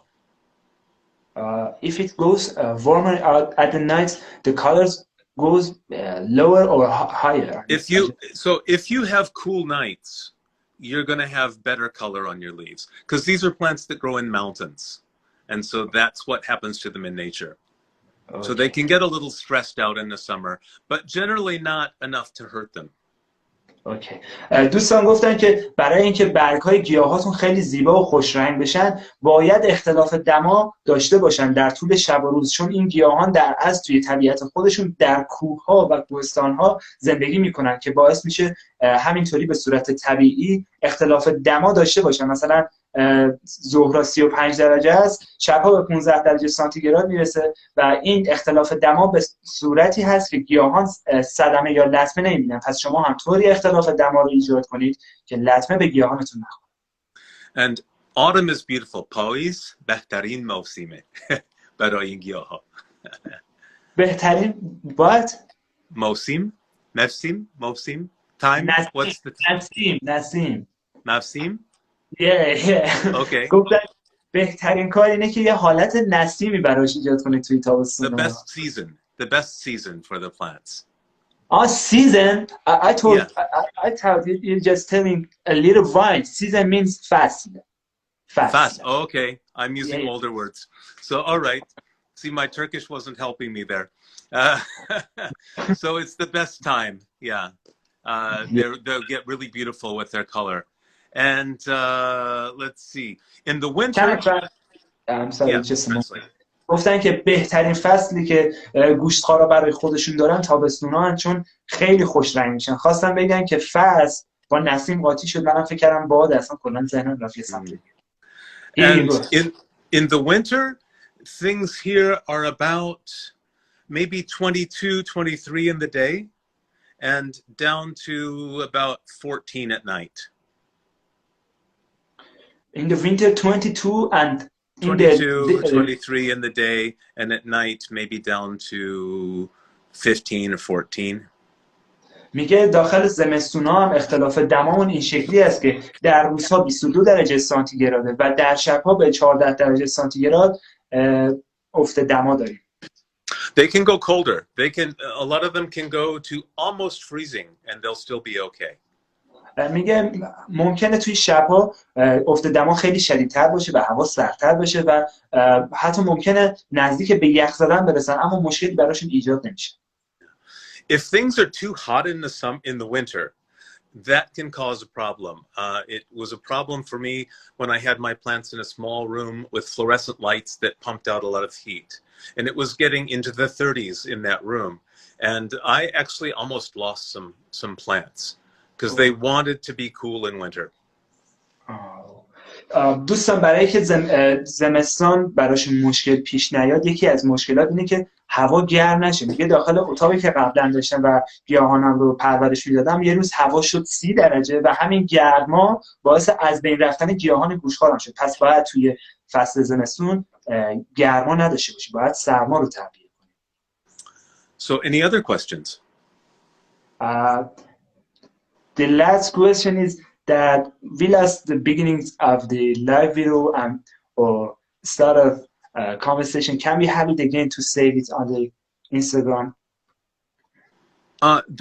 Speaker 1: If it goes warmer out at the night, the colors goes lower or higher.
Speaker 2: If you have cool nights, you're going to have better color on your leaves, because these are plants that grow in mountains, and so that's what happens to them in nature. So they can get a little stressed out in the summer, but generally not enough to hurt them.
Speaker 1: اوکی. دوستان گفتن که برای اینکه برگ‌های گیاهاتون خیلی زیبا و خوش رنگ بشن باید اختلاف دما داشته باشن در طول شب و روز، چون این گیاهان در اصل توی طبیعت خودشون در کوه‌ها و کوهستان‌ها زندگی میکنن که باعث میشه همینطوری به صورت طبیعی اختلاف دما داشته باشن. مثلا ظهر 35 درجه است، شب‌ها به 15 درجه سانتیگراد میرسه و این اختلاف دما به صورتی هست که گیاهان صدمه یا لطمه نمیبینن. پس شما هم طوری اختلاف دما رو ایجاد کنید که لطمه به گیاهانتون نخوره.
Speaker 2: And autumn is beautiful. پاییز بهترین موسمه برای این گیاها.
Speaker 1: بهترین what؟
Speaker 2: موسم time. What's the نسیم. Okay.
Speaker 1: گفتن بهترین کار اینه که یه حالت نسیمی براش ایجاد کنید توی تابستون.
Speaker 2: The best season for the plants.
Speaker 1: Season? I thought you just telling a little wine. Season means fast.
Speaker 2: Oh, okay. I'm using older words. So, all right. See, my Turkish wasn't helping me there. So it's the best time. Yeah. They'll get really beautiful with their color. And let's see. In the winter...
Speaker 1: I'm sorry, just a moment. گفتن که بهترین فصلی که گوشتخوارا برای خودشون دارن تابستونان، چون خیلی خوش رنگ میشن. خواستم بگن که فصل با نسیم قاطی شد. منم فکر کردم باد، اصلا کلا ذهنم رفت یه سمت.
Speaker 2: And in the winter, things here are about maybe 22, 23 in the day and down to about 14 at night.
Speaker 1: In the winter, 22 and
Speaker 2: 23 in the day, and at night maybe down to 15 or 14.
Speaker 1: میگه داخل زمستونا هم اختلاف دمامون این شکلی است که در روزها 22 درجه سانتیگراده و در شبها به 14 درجه سانتیگراد افت دما داریم.
Speaker 2: They can go colder. A lot of them can go to almost freezing and they'll still be okay.
Speaker 1: میگه ممکنه توی شبها افت دما خیلی شدیدتر باشه و هوا سردتر بشه و حتی ممکنه نزدیک به یخ زدن برسن، اما مشکلی براشون ایجاد نمیشه.
Speaker 2: If things are too hot in the winter, that can cause a problem. It was a problem for me when I had my plants in a small room with fluorescent lights that pumped out a lot of heat. And it was getting into the 30s in that room. And I actually almost lost some plants because they wanted to be cool in winter.
Speaker 1: دوستان برای که زمستان براشون مشکل پیش نیاد، یکی از مشکلات اینه که هوا گرم نشه. میگه داخل اتاقی که قبلا داشتم و گیاهانم رو پرورش میدادم یه روز هوا شد 30 درجه و همین گرما باعث از بین رفتن گیاهان گوشتخوارم شد. پس باید توی فصل زمستون گرما نداشته باشی، باید سرما رو تربیت کنی.
Speaker 2: So any other questions?
Speaker 1: The last question is that we lost the beginnings of the live video or start of conversation. Can we have it again to save it on the Instagram?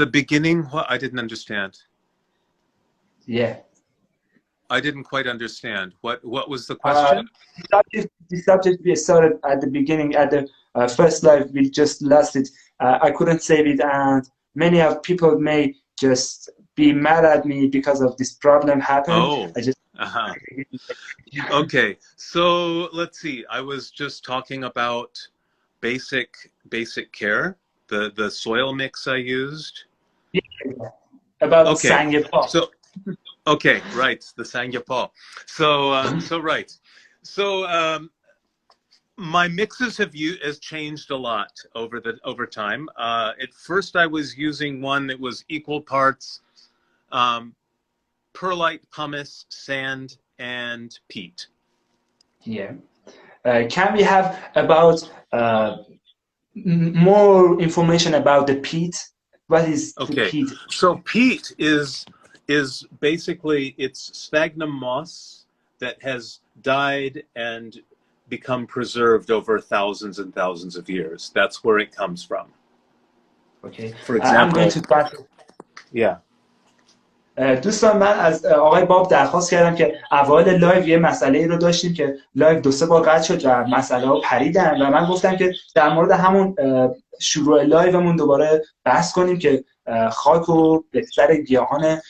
Speaker 2: The beginning, what? I didn't understand.
Speaker 1: Yeah.
Speaker 2: I didn't quite understand. What was the question?
Speaker 1: The subject we started at the beginning, at the first live, we just lost it. I couldn't save it, and many of people may just be mad at me because of this problem happened.
Speaker 2: Oh, okay. So let's see. I was just talking about basic care, the soil mix I used.
Speaker 1: Yeah. About Sangyepa.
Speaker 2: So, okay, right, the Sangyepa. So right. So my mixes has changed a lot over time. At first, I was using one that was equal parts perlite, pumice, sand, and peat.
Speaker 1: Yeah. Can we have about more information about the peat? What is the peat?
Speaker 2: So peat is basically it's sphagnum moss that has died and become preserved over thousands and thousands of years. That's where it comes from.
Speaker 1: Okay.
Speaker 2: For example,
Speaker 1: I'm going to pass.
Speaker 2: Yeah.
Speaker 1: دوستان من از آقای باب درخواست کردم که اوایل لایو یه مسئله رو داشتیم که لایو 2-3 بار قطع شد و مسئله ها پریدن و من گفتم که در مورد همون شروع لایومون دوباره بحث کنیم که خاک و بهتر گیاهان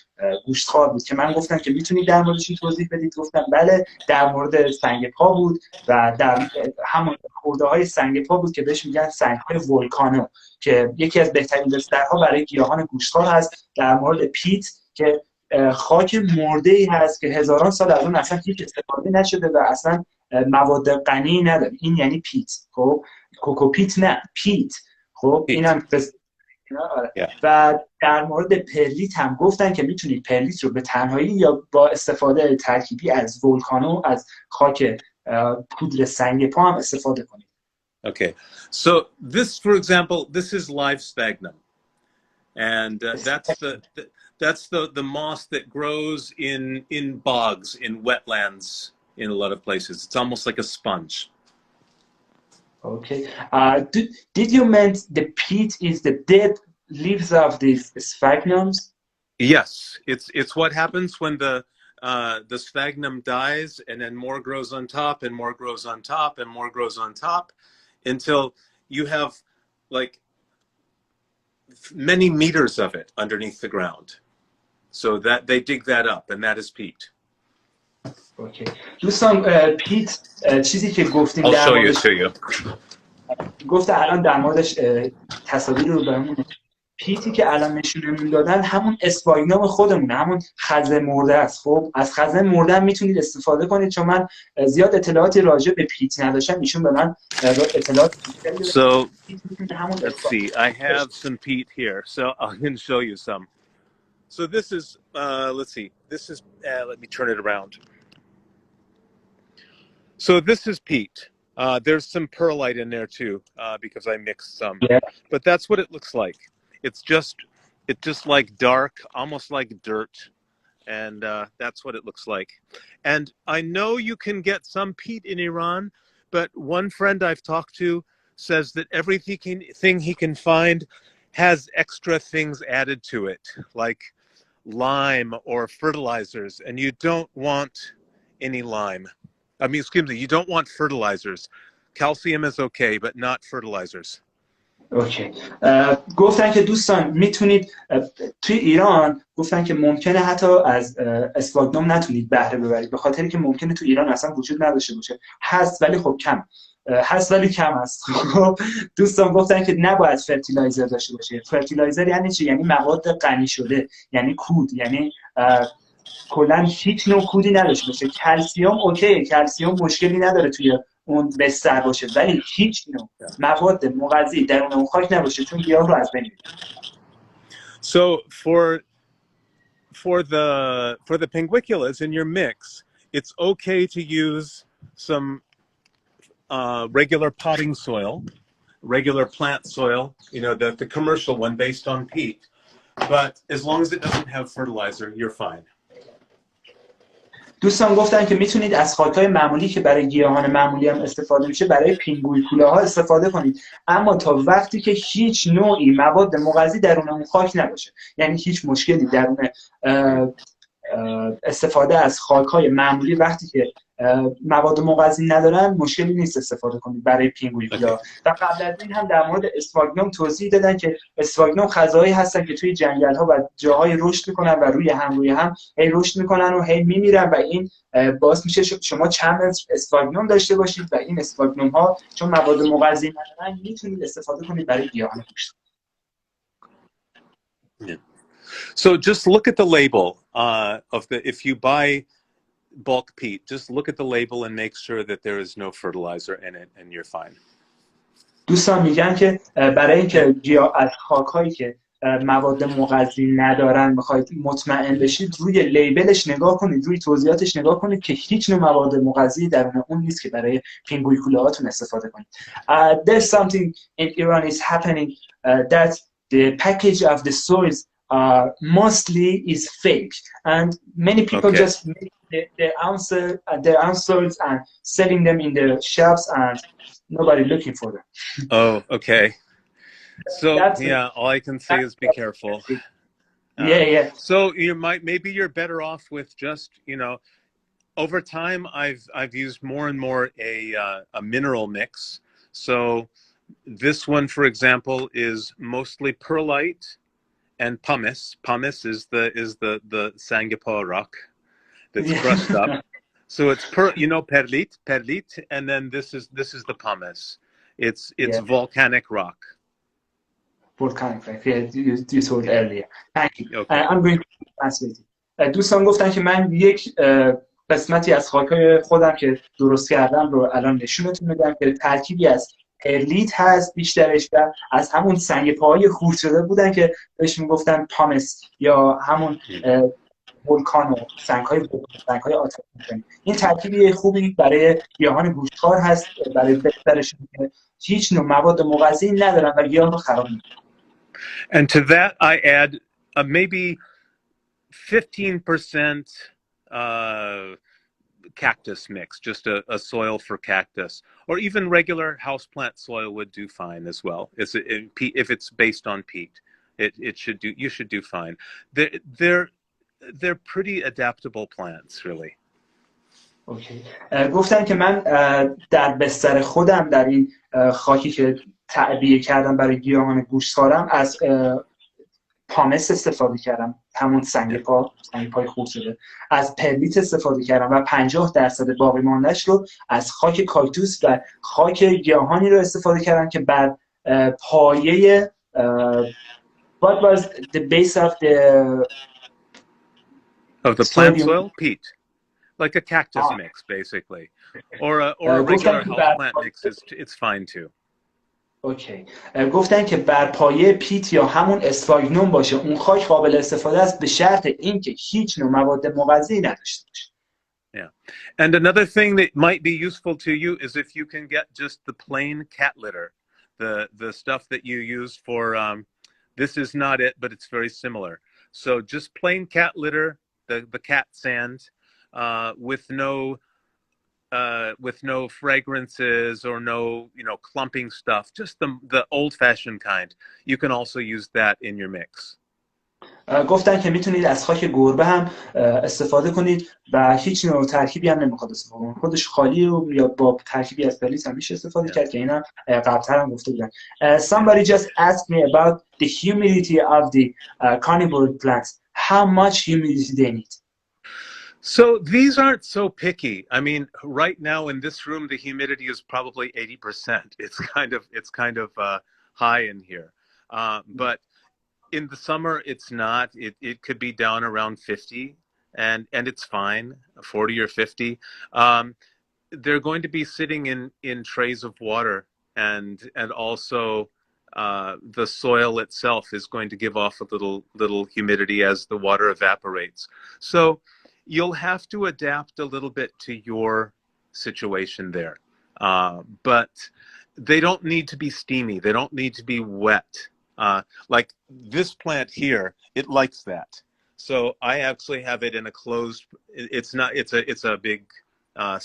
Speaker 1: گوشتخوار بود که من گفتم که میتونید در موردش توضیح بدید. گفتم بله، در مورد سنگ پا بود و در همون خورده های سنگ پا بود که بهش میگن سنگ های ولکانو که یکی از بهترین بسترها برای گیاهان گوشتخوار هست. در مورد پیت که خاک مرده ای هست که هزاران سال از اون اصلا هیچ استفاده نشده و اصلا مواد غنی نداره. این یعنی پیت. خب کوکوپیت نه، پیت. خب اینم و در مورد پرلیت هم گفتن که میتونید پرلیت رو به تنهایی یا با استفاده ترکیبی از ولکانو، از خاک پودر سنگ پا هم استفاده کنید.
Speaker 2: Okay, so this, for example, this is live sphagnum, and that's the moss that grows in bogs, in wetlands, in a lot of places. It's almost like a sponge.
Speaker 1: Okay. Did you mean the peat is the dead leaves of these sphagnums?
Speaker 2: Yes, it's what happens when the sphagnum dies, and then more grows on top, and more grows on top, and more grows on top, until you have like many meters of it underneath the ground. So that they dig that up, and that is peat.
Speaker 1: Okay. دوستان پیت چیزی که گفتیم
Speaker 2: I'll
Speaker 1: در
Speaker 2: show you
Speaker 1: موردش
Speaker 2: to you.
Speaker 1: گفته الان در موردش تصاویر رو بهمون. پیتی که الان نشونمون دادن همون اسفاگنوم خودمونه، همون خزه مرده است. خب از خزه مرده میتونید استفاده کنید. چون من زیاد اطلاعاتی راجع به پیت نداشتم، ایشون به من اطلاعات
Speaker 2: So let's see, I have some peat here, so I can show you some. So this is let's see, this is let me turn it around. So this is peat. There's some perlite in there too, because I mixed some.
Speaker 1: Yeah.
Speaker 2: But that's what it looks like. It's just like dark, almost like dirt, and that's what it looks like. And I know you can get some peat in Iran, but one friend I've talked to says that everything he can find has extra things added to it, like lime or fertilizers, and you don't want any lime. I mean, excuse me, you don't want fertilizers. Calcium is okay, but not fertilizers.
Speaker 1: اوکی. گفتن که دوستان میتونید توی ایران گفتن که ممکنه حتی از اسفاگنوم نتونید بهره ببرید به خاطری که ممکنه تو ایران اصلا وجود نداشته باشه. هست ولی خب کم هست ولی کم است. خب دوستان گفتن که نباید فرتیلایزر داشته باشه. فرتیلایزر یعنی چی؟ یعنی مواد غنی شده، یعنی کود، یعنی کلا هیچ نوع کودی نداشته باشه. کلسیم اوکی، کلسیم مشکلی نداره توی اون بستر باشه، ولی هیچ نوع مواد مغذی درون اون خاک نباشه چون گیاه رو از بین میبره.
Speaker 2: So for the pingwiculas in your mix, it's okay to use some regular potting soil, regular plant soil, you know, the commercial one based on peat. But as long as it doesn't have fertilizer, you're fine.
Speaker 1: دوستان گفتن که میتونید از خاک‌های معمولی که برای گیاهان معمولی هم استفاده میشه برای پینگویکولاها استفاده کنید، اما تا وقتی که هیچ نوعی مواد مغذی درون اون خاک نباشه، یعنی هیچ مشکلی درون استفاده از خاک‌های معمولی وقتی که مواد مغذی ندارن مشکلی نیست استفاده کنید برای پینگویکولا. و قبل از این هم در مورد اسفاگنوم توضیح دادن که اسفاگنوم غذایی هستن که توی جنگل‌ها و جاهای رشد میکنن و روی هم هی رشد میکنن و هی میمیرن و این باعث میشه شما چند متر اسفاگنوم داشته باشید و این اسفاگنوم ها چون مواد مغذی ندارن میتونید استفاده کنید برای گیاهان گوشت.
Speaker 2: So just look at the label of if you buy bulk peat, just look at the label and make sure that there is no fertilizer in it and you're fine.
Speaker 1: دوستان میگن که برای اینکه گیاه از خاک‌هایی که مواد مغذی ندارن میخواید مطمئن بشید روی لیبلش نگاه کنید، روی توضیحاتش نگاه کنید که هیچ نوع مواد مغذی درون اون نیست که برای پینگویکولاهاتون استفاده کنید. There's something in Iran is happening that the package of the soils mostly is fake and many people just make their answers and selling them in the shops and nobody looking for them.
Speaker 2: Oh, okay. So yeah, all I can say is be careful.
Speaker 1: Yeah, yeah.
Speaker 2: So maybe you're better off with just, over time I've used more and more a mineral mix. So this one, for example, is mostly perlite and pumice. Pumice is the Singapore rock that's
Speaker 1: Yeah.
Speaker 2: crushed up. So it's perlit, and then this is the pumice. It's
Speaker 1: Yeah,
Speaker 2: volcanic rock.
Speaker 1: volcanic rock. Yeah, you told earlier. Thank you.
Speaker 2: Okay.
Speaker 1: I'm going to translate it. دوستان گفتن که من یک قسمتی از خاکای خودم که درست کردم رو الان نشونتون میدم که ترکیبی از پرلیت هست بیشترش و از همون سنگ پاهای خورد شده بودن که بهش میگفتن پامس یا همون ولکان و سنگ‌های آتش نشانی. این ترکیبی خوبی برای گیاهان گوشتخوار هست برای بهترشون که هیچ نوع مواد مغذی ندارن و گیاه رو خراب نمی‌کنن.
Speaker 2: And to that I add maybe 15% cactus mix, just a soil for cactus, or even regular houseplant soil would do fine as well. If it's based on peat, you should do fine. They're pretty adaptable plants, really.
Speaker 1: اوکی. گفتن که من در بستر خودم در این خاکی که تعبیه کردم برای گیاهان گوشتخوارم از پامس استفاده کردم، همون سنگ پای خورد شده، از پرلیت استفاده کردم و 50% باقی ماندهش رو از خاک کاکتوس و خاک گیاهانی رو استفاده کردم که بر پایه what was the base of the
Speaker 2: plant soil? Peat. Like a cactus mix, basically. Or a regular houseplant mix it's fine too.
Speaker 1: اوکی. گفتن که بر پایه پیت یا همون اسفاگنوم باشه اون خاک قابل استفاده است به شرط اینکه هیچ نوع مواد مغذی نداشته باشه.
Speaker 2: Yeah. And another thing that might be useful to you is if you can get just the plain cat litter, the stuff that you use for this is not it, but it's very similar. So just plain cat litter, the cat sand, with no fragrances or no clumping stuff, just the old-fashioned kind. You can also use that in your mix.
Speaker 1: گفتن که میتونید از خاک گربه هم استفاده کنید و هیچ نوع ترکیبی هم نمیخواد استفاده کنید، خودش خالی رو یا با ترکیبی از پرلیت هم میشه استفاده کرد که اینا قبل‌تر هم گفته بودن. Somebody just asked me about the humidity of the carnivore plants. How much humidity they need?
Speaker 2: So these aren't so picky. I mean, right now in this room, the humidity is probably 80%. It's kind of high in here. But in the summer, it's not. It could be down around 50, and it's fine, 40 or 50. They're going to be sitting in trays of water, and also the soil itself is going to give off a little humidity as the water evaporates. So you'll have to adapt a little bit to your situation there. But they don't need to be steamy. They don't need to be wet. Like this plant here, it likes that. So I actually have it in a closed, it's a big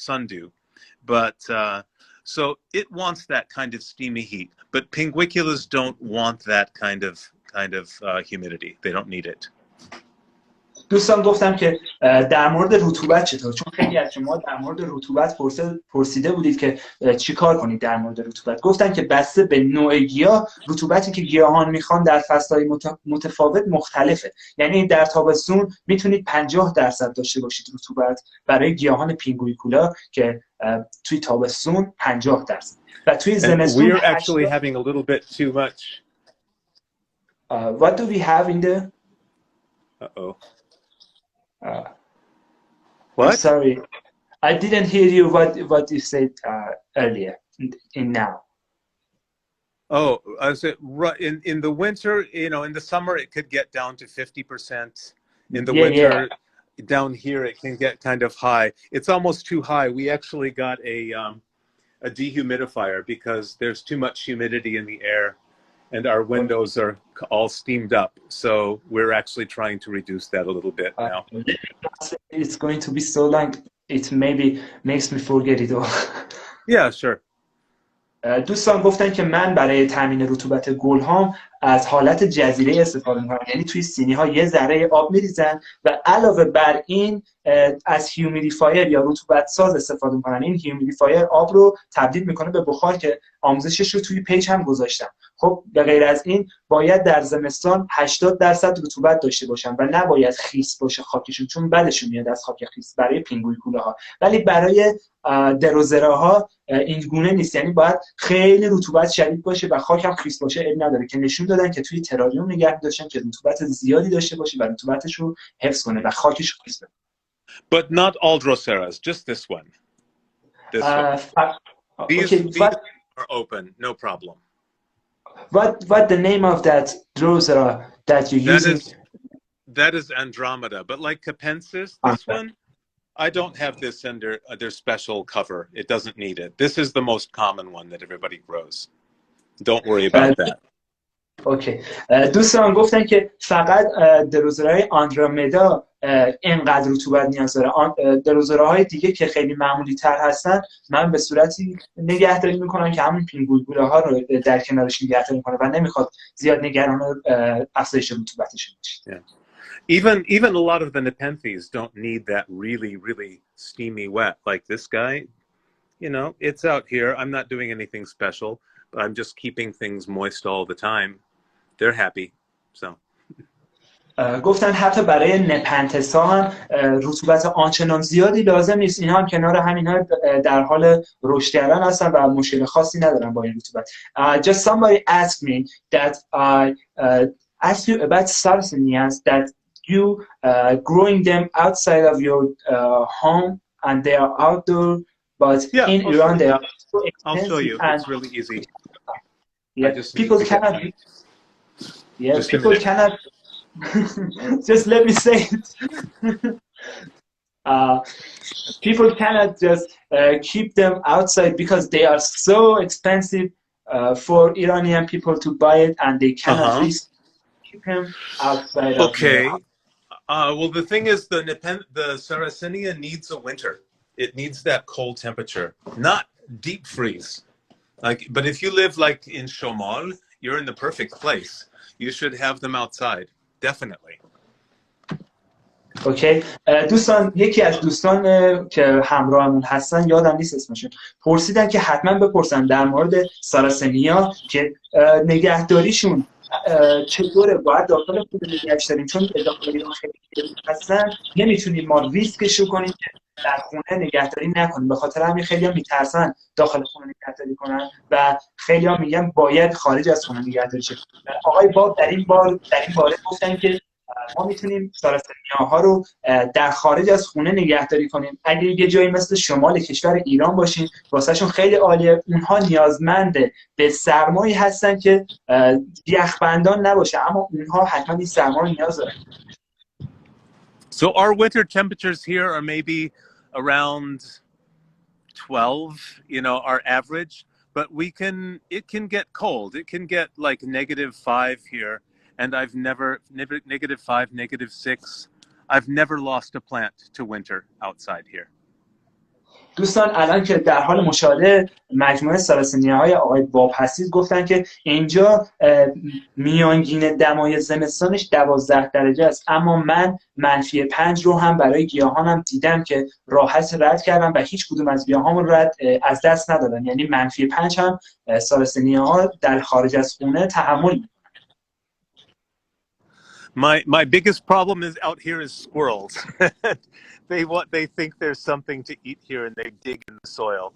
Speaker 2: sundew. But so it wants that kind of steamy heat. But Pinguiculas don't want that kind of humidity. They don't need it.
Speaker 1: دوستان گفتم که در مورد رطوبت چطور، چون خیلی از شما در مورد رطوبت پرسیده بودید که چی کار کنید در مورد رطوبت. گفتن که بسته به نوع گیاه رطوبتی که گیاهان میخوان در فصلهای متفاوت مختلفه. یعنی در تابستون میتونید 50% داشته باشید رطوبت برای گیاهان پینگویکولا که توی تابستون 50% و توی زمستون
Speaker 2: we're actually having a little bit too much.
Speaker 1: What do we have in the
Speaker 2: Uh-oh.
Speaker 1: What? I'm sorry, I didn't hear you. What you said earlier. In now.
Speaker 2: Oh, I said in the winter, in the summer it could get down to 50%. In the winter, down here it can get kind of high. It's almost too high. We actually got a dehumidifier because there's too much humidity in the air. And our windows are all steamed up, so we're actually trying to reduce that a little bit now.
Speaker 1: It's going to be so long, it maybe makes me forget it all.
Speaker 2: Yeah, sure.
Speaker 1: دوستان گفتن که من برای تامین رطوبت گل‌هام از حالت جزیره استفاده می‌کنم، یعنی توی سینی‌ها یه ذره آب می‌ریزن و علاوه بر این از هیومیدیفایر یا رطوبت ساز استفاده می‌کنن. این هیومیدیفایر آب رو تبدیل می‌کنه به بخار که آموزشش رو توی پیج هم گذاشتم. خب به غیر از این باید در زمستان 80% رطوبت داشته باشن و نباید خیس باشه خاکشون، چون بدشون میاد از خاک خیس برای پینگویکولاها. ولی برای دروزراها این گونه نیست، یعنی باید خیلی رطوبت شدید باشه و خاک هم خیس باشه. عیب نداره که نشون دادن که توی تراریوم نگه داشتن که رطوبت زیادی داشته باشه و رطوبتش رو حفظ کنه و خاکش رو خیس کنه.
Speaker 2: But not all droseras, just this one. This one. These are open, no problem.
Speaker 1: What the name of that drosera that you're using?
Speaker 2: That is Andromeda, but like Capensis, this one, I don't have this under their special cover. It doesn't need it. This is the most common one that everybody grows. Don't worry about that.
Speaker 1: اوکی. دوستان گفتن که فقط دروزرهای آندرومدا اینقدر رطوبت نیاز داره. دروزرهای دیگه که خیلی معمولی تر هستن من به صورتی نگهداری میکنم که همون پینگویکولاها رو در کنارش نگهداری میکنه و نمیخواد زیاد نگران افزایش رطوبتش باشه.
Speaker 2: Even a lot of the Nepenthes don't need that really steamy wet like this guy. You know, it's out here. I'm not doing anything special, but I'm just keeping things moist all the time. They're happy. So
Speaker 1: گفتن حتی برای نپنتس ها هم رطوبت آنچنان زیادی لازم نیست. اینها هم کنار همینها در حال رشد کردن هستن و مشکل خاصی ندارن با این رطوبت. Just somebody asked me that I asked you about sarracenias that you growing them outside of your home and they are outdoor, but in Iran they are so expensive.
Speaker 2: I'll show you. It's really easy.
Speaker 1: Yeah, people cannot. Yeah, people cannot. Just let me say it. People cannot just keep them outside because they are so expensive for Iranian people to buy it, and they cannot keep them outside.
Speaker 2: Okay. Well, the thing is, the Sarracenia needs a winter. It needs that cold temperature, not deep freeze. Like, but if you live like in Shomal, you're in the perfect place. You should have them outside, definitely.
Speaker 1: اوکی. دوستان یکی از دوستان که همراهمون هستن یادم نیست اسمشون پرسیدن که حتما بپرسن در مورد ساراسنیا که نگهداریشون چطوره، باید داخل خونه نگهش داریم چون داخل ایران خیلی هستن نمیتونیم ما ریسکش رو کنیم که در خونه نگهداری نکنیم. به خاطر همین خیلی ها میترسن داخل خونه نگهداری کنن و خیلی ها میگن باید خارج از خونه نگهداری شه. آقای باب در این باره گفتن که ما میتونیم ساراسنیاها رو در خارج از خونه نگهداری کنیم. اگه یه جایی مثل شمال کشور ایران باشین واسهشون خیلی عالیه. اونها نیازمند به سرمایی هستن که یخبندان نباشه، اما اونها حتما این سرما رو نیاز دارن.
Speaker 2: So our winter temperatures here are maybe around 12, you know, our average, but it can get cold. It can get like -5 here. And I've never -5, -6. I've never lost a plant to winter outside here.
Speaker 1: دوستان الان که در حال مشاهده مجموعه ساراسنیاهای آقای باب هستید گفتن که اینجا میانگین دمای زمستانش 12 درجه است، اما من -5 رو هم برای گیاهانم دیدم که راحت رد کردم و هیچ کدوم از گیاهام رو از دست ندادن. یعنی -5 هم ساراسنیاها در خارج از خونه تحمل می‌کنن.
Speaker 2: My biggest problem is out here is squirrels. They think there's something to eat here and they dig in the soil.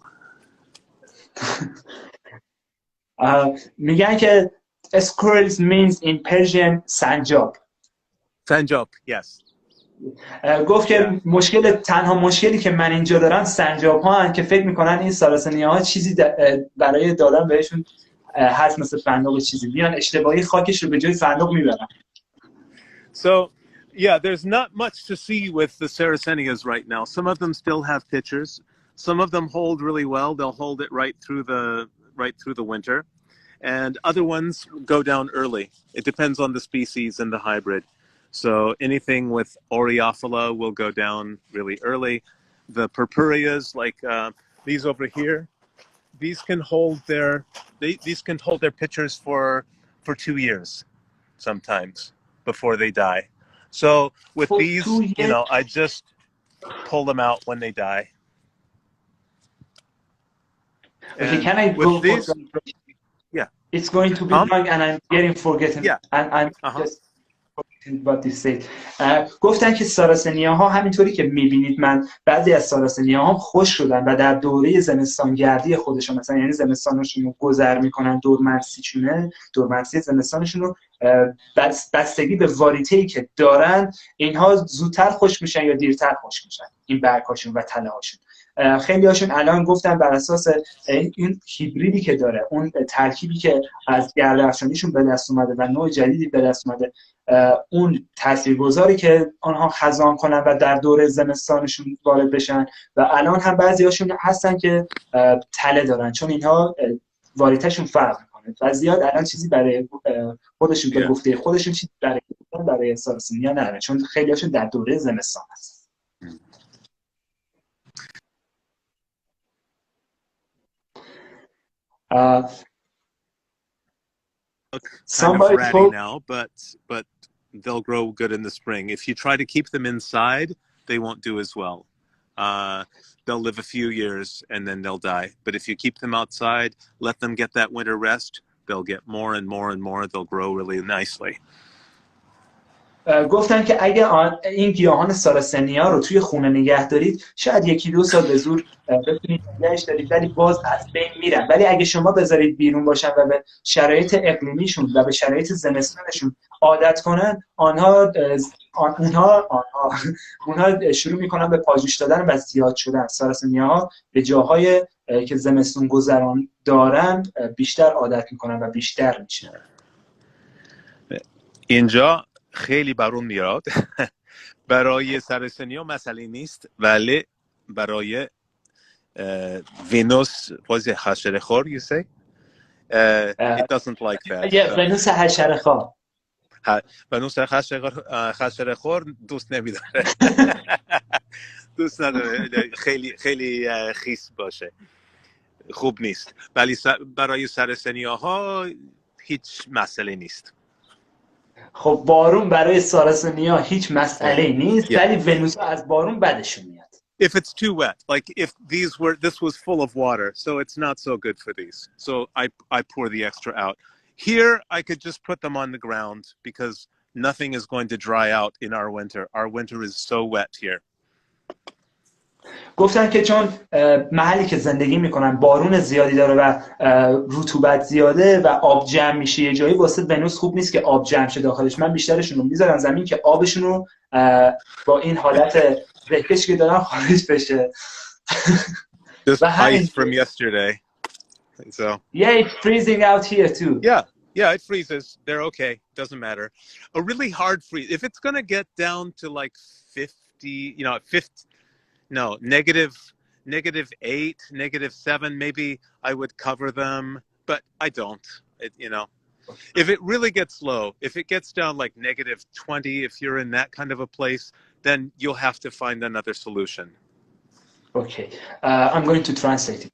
Speaker 1: میگن که squirrels means in Persian سنجاب.
Speaker 2: سنجاب, yes.
Speaker 1: گفت که تنها مشکلی که من اینجا دارم سنجاب ها هستند که فکر میکنن این ساراسنیاها چیزی برای دادن بهشون هست مثل فندق چیزی، میان اشتباهی خاکش رو به جای فندق میبرن.
Speaker 2: So, yeah, there's not much to see with the Sarracenias right now. Some of them still have pitchers. Some of them hold really well. They'll hold it right through the winter. And other ones go down early. It depends on the species and the hybrid. So anything with Oreophylla will go down really early. The purpureas, like these over here, these can hold their pictures for 2 years sometimes before they die. So with
Speaker 1: For
Speaker 2: these,
Speaker 1: 2 years.
Speaker 2: I just pull them out when they die.
Speaker 1: Okay,
Speaker 2: And
Speaker 1: can I
Speaker 2: with
Speaker 1: go for
Speaker 2: these, yeah.
Speaker 1: It's going to be long and I'm getting forgotten.
Speaker 2: Yeah.
Speaker 1: And I'm
Speaker 2: Uh-huh.
Speaker 1: just forgetting what you said. گفتن که ساراسنیاها همینطوری که میبینید من بعضی از ساراسنیاها خوش شدن و در دوره زمستانگردی خودشون مثلا یعنی زمستانشون رو گذر میکنن دورمرسی زمستانشون رو بستگی به واریته‌ای که دارن اینها زودتر خوش میشن یا دیرتر خوش میشن این برگ‌هاشون و تله‌هاشون. خیلی هاشون الان گفتن بر اساس این هیبریدی که داره اون ترکیبی که از گرده‌افشانیشون به دست اومده و نوع جدیدی به دست اومده اون تاثیرگذاری که آنها خزان کنن و در دوره زمستانشون وارد بشن و الان هم بعضی هاشون هستن که تله دارن چون اینها واریتهشون فرق میکنه و زیاد الان چیزی برای خودشون به گفته خودشون چیزی برای ساراسنیا نداره چون خیلی هاشون در دوره زمستان هستن.
Speaker 2: Kind of ratty now, but they'll grow good in the spring. If you try to keep them inside, they won't do as well. They'll live a few years and then they'll die. But if you keep them outside, let them get that winter rest, they'll get more and more and more. They'll grow really nicely.
Speaker 1: گفتن که اگه این گیاهان ساراسنیا رو توی خونه نگه دارید شاید 1-2 سال به زور بتونید نگهش دارید ولی باز از بین میرن ولی اگه شما بذارید بیرون باشن و به شرایط اقلیمیشون و به شرایط زمستانشون عادت کنن اونها شروع میکنن به پاجوش دادن و زیاد شدن. ساراسنیاها به جاهای که زمستون گذران دارن بیشتر عادت میکنن و بیشتر میشن.
Speaker 2: اینجا خیلی بارون میاد. برای ساراسنیا مسئله نیست ولی برای ونوس was it حشره‌خوار you say it doesn't like that.
Speaker 1: ونوس حشره‌خوار.
Speaker 2: ونوس حشره‌خوار دوست نمیداره. دوست نداره خیلی خیس باشه خوب نیست ولی برای ساراسنیاها هیچ مسئله نیست.
Speaker 1: خب بارون برای ساراسنیا هیچ مسئله نیست ولی ونوس از بارون بدشون میاد.
Speaker 2: If it's too wet, like if this was full of water, so it's not so good for these. So I pour the extra out. Here I could just put them on the ground because nothing is going to dry out in our winter. Our winter is so wet here.
Speaker 1: گفتن که چون محلی که زندگی میکنن بارون زیادی داره و رطوبت زیاده و آب جمع میشه یه جایی واسه ونوس خوب نیست که آب جمع شه داخلش. من بیشترشون رو میذارم زمین که آبشون رو با این حالت بهکش که دارن خارج بشه.
Speaker 2: Just ice from yesterday. So
Speaker 1: yeah, it's freezing out here too.
Speaker 2: Yeah, it freezes. They're okay. Doesn't matter. A really hard freeze. If it's going to get down to like 50, no, -8, -7, maybe I would cover them, but I don't. If it really gets low, if it gets down like -20, if you're in that kind of a place, then you'll have to find another solution.
Speaker 1: Okay. I'm going to translate it.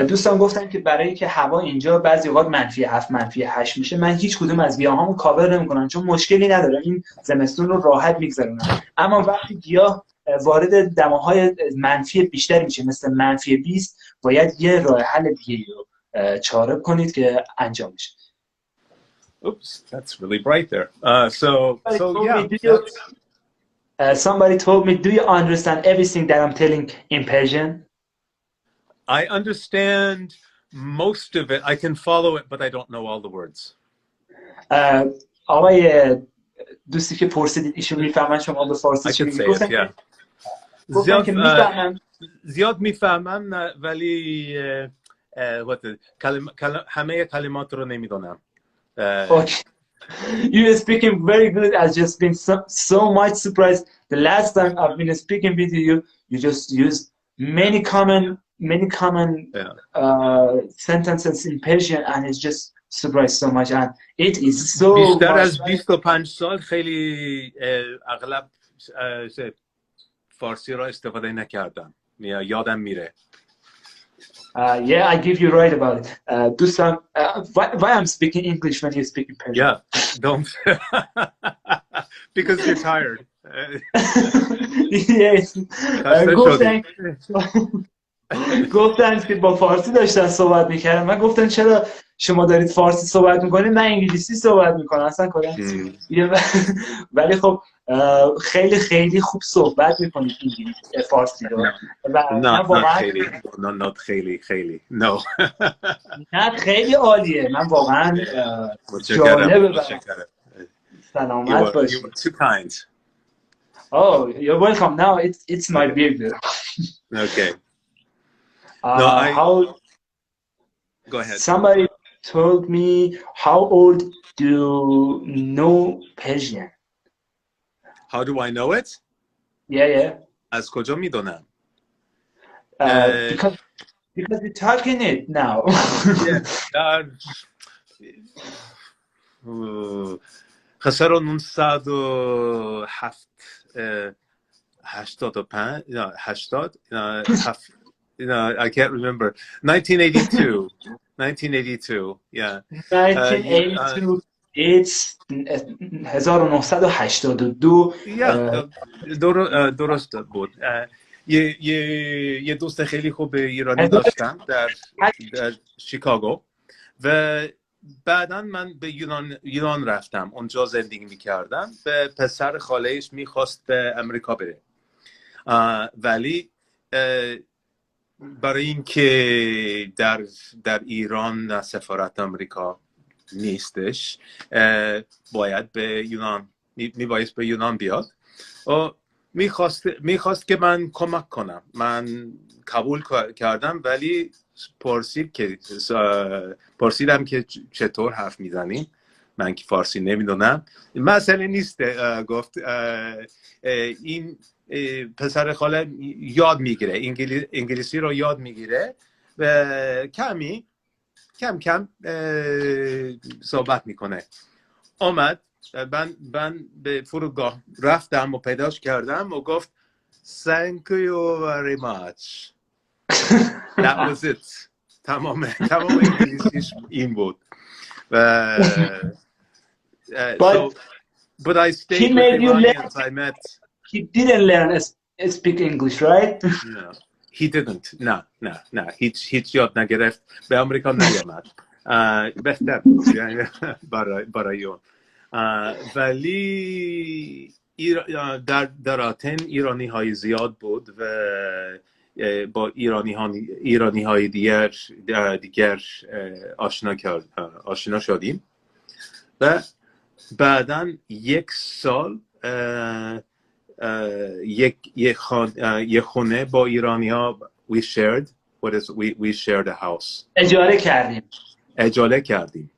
Speaker 1: دوستان گفتن که برای که هوا اینجا بعضی اوقات -7 -8 میشه من هیچ کدوم از گیاهامو کاور نمیکنم چون مشکلی نداره این زمستون رو راحت میگذرونم اما وقتی گیاه وارد دماهای منفی بیشتری میشه مثل -20 باید یه راه حل دیگه رو چاره کنید که انجام میشه.
Speaker 2: Oops, that's really bright there. So
Speaker 1: somebody told me, do you understand everything that I'm telling in Persian?
Speaker 2: I understand most of it. I can follow it, but I don't know all the words.
Speaker 1: آقای دوستی که پرسیدید ایشون میفهمن شما به فارسی چی میگید؟ گفتن که میفهمم.
Speaker 2: زیاد میفهمم ولی همه کلمات رو نمیدونم.
Speaker 1: Okay. You're speaking very good. I've just been so much surprised. The last time I've been speaking with you, you just used many common sentences in Persian, and it's just surprised so much. And it is so.
Speaker 2: بیشتر از 25 سال خیلی اغلب فارسی را استفاده نکردم. یادم میره.
Speaker 1: Yeah, I give you right about it. دوستان, why I'm speaking English when you speak in Persian?
Speaker 2: Yeah, don't. Because you're tired.
Speaker 1: Yes.
Speaker 2: خسته
Speaker 1: گفتن
Speaker 2: شدی.
Speaker 1: گفتن که با فارسی داشتن صحبت میکردن. من گفتن چرا شما دارید فارسی صحبت میکنید، من انگلیسی صحبت میکنم اصلا کلا. ولی خب خیلی خیلی خوب صحبت میکنید انگلیسی فارسی رو و من
Speaker 2: Not
Speaker 1: واقعا
Speaker 2: خیلی. Not خیلی. No.
Speaker 1: نه خیلی عالیه. من واقعا
Speaker 2: متشکرم.
Speaker 1: جالبه برام. سلامت
Speaker 2: You
Speaker 1: باشید.
Speaker 2: were too kind.
Speaker 1: Oh, you're welcome. Now it's my birthday.
Speaker 2: Okay. No,
Speaker 1: How
Speaker 2: Go ahead.
Speaker 1: somebody told me, how old do you know Persian?
Speaker 2: How do I know it?
Speaker 1: Yeah.
Speaker 2: از کجا میدونم؟
Speaker 1: Because you're talking it now.
Speaker 2: خسر 907 85 80 I can't remember 1982 yeah
Speaker 1: 1982 it's 1982
Speaker 2: درست بود. یه دوست خیلی خوب ایرانی داشتم در شیکاگو و بعدا من به یونان رفتم، اونجا زندگی میکردم. به پسر خالهش میخواست به امریکا بره، ولی برای اینکه در ایران سفارت امریکا نیستش، باید به یونان میبایست به یونان بیاد و میخواست که من کمک کنم. من قبول کردم، ولی پرسیدم که چطور حرف میزنیم، من که فارسی نمیدونم. مسئله نیست، گفت این پسر خاله یاد میگیره، انگلیسی رو یاد میگیره و کم کم صحبت میکنه. آمد، من به فرودگاه رفتم و پیداش کردم و گفت thank you very much. That was it. تمام انگلیسیش این بود. But I stayed with Iranians I met.
Speaker 1: He didn't learn speak English, right?
Speaker 2: No, he didn't. نه هیچ یاد نگرفت، به آمریکا نیامد. بهتر برای اون. ولی در آتن ایرانی های زیاد بود و با ایرانی های دیگر آشنا شدیم و بعداً یک سال یک خونه با ایرانی ها we shared a house. اجاره کردیم.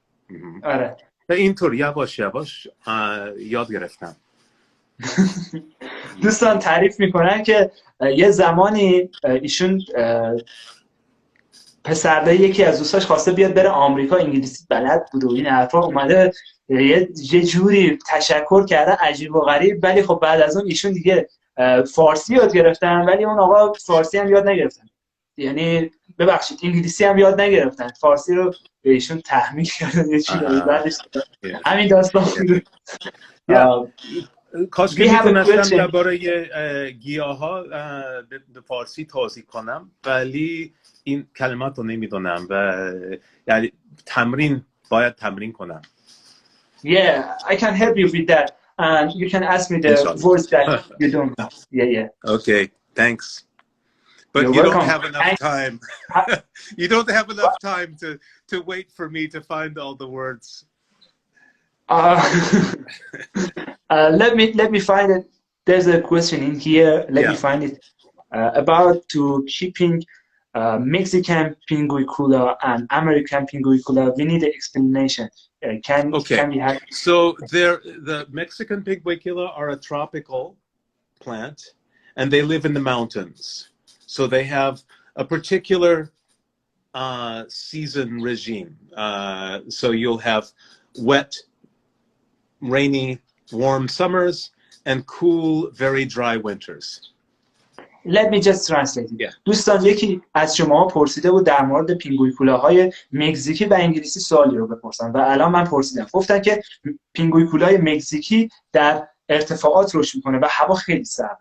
Speaker 1: آره.
Speaker 2: و اینطور یواش یاد گرفتم.
Speaker 1: دوستان تعریف میکنن که یه زمانی ایشون پسرده یکی از دوستاش خواسته بیاد بره آمریکا، انگلیسی بلد بود و این حرفا، اومده یه جوری تشکر کرده عجیب و غریب، ولی خب بعد از اون ایشون دیگه فارسی یاد گرفتن، ولی اون آقا فارسی هم یاد نگرفتن، یعنی ببخشید انگلیسی هم یاد نگرفتن، فارسی رو به ایشون تحمیل کردن یه چیزی بعدش. همین داستان بود.
Speaker 2: کاش که میتونستم درباره گیاها به فارسی توضیح کنم، ولی این کلمات رو نمیدونم و یعنی باید تمرین کنم.
Speaker 1: Yeah, I can help you with that, and you can ask me the words that you don't know. Yeah.
Speaker 2: Okay, thanks. But
Speaker 1: You're
Speaker 2: you
Speaker 1: welcome.
Speaker 2: don't have enough time. You don't have enough time to wait for me to find all the words.
Speaker 1: Let me find it. There's a question in here. Let me find it. About to keeping Mexican Pingüicola and American Pingüicola. We need an explanation. Can we have?
Speaker 2: So the Mexican Pingüicola are a tropical plant, and they live in the mountains. So they have a particular season regime. So you'll have wet, rainy, warm summers and cool, very dry winters.
Speaker 1: Let me just translate it.
Speaker 2: Yeah.
Speaker 1: دوستان یکی از شما پرسیده بود در مورد پینگویکولاهای مکزیکی و انگلیسی سوالی رو بپرسن و الان من پرسیدم. گفتن که پینگویکولای مکزیکی در ارتفاعات رشد میکنه و هوا خیلی سرد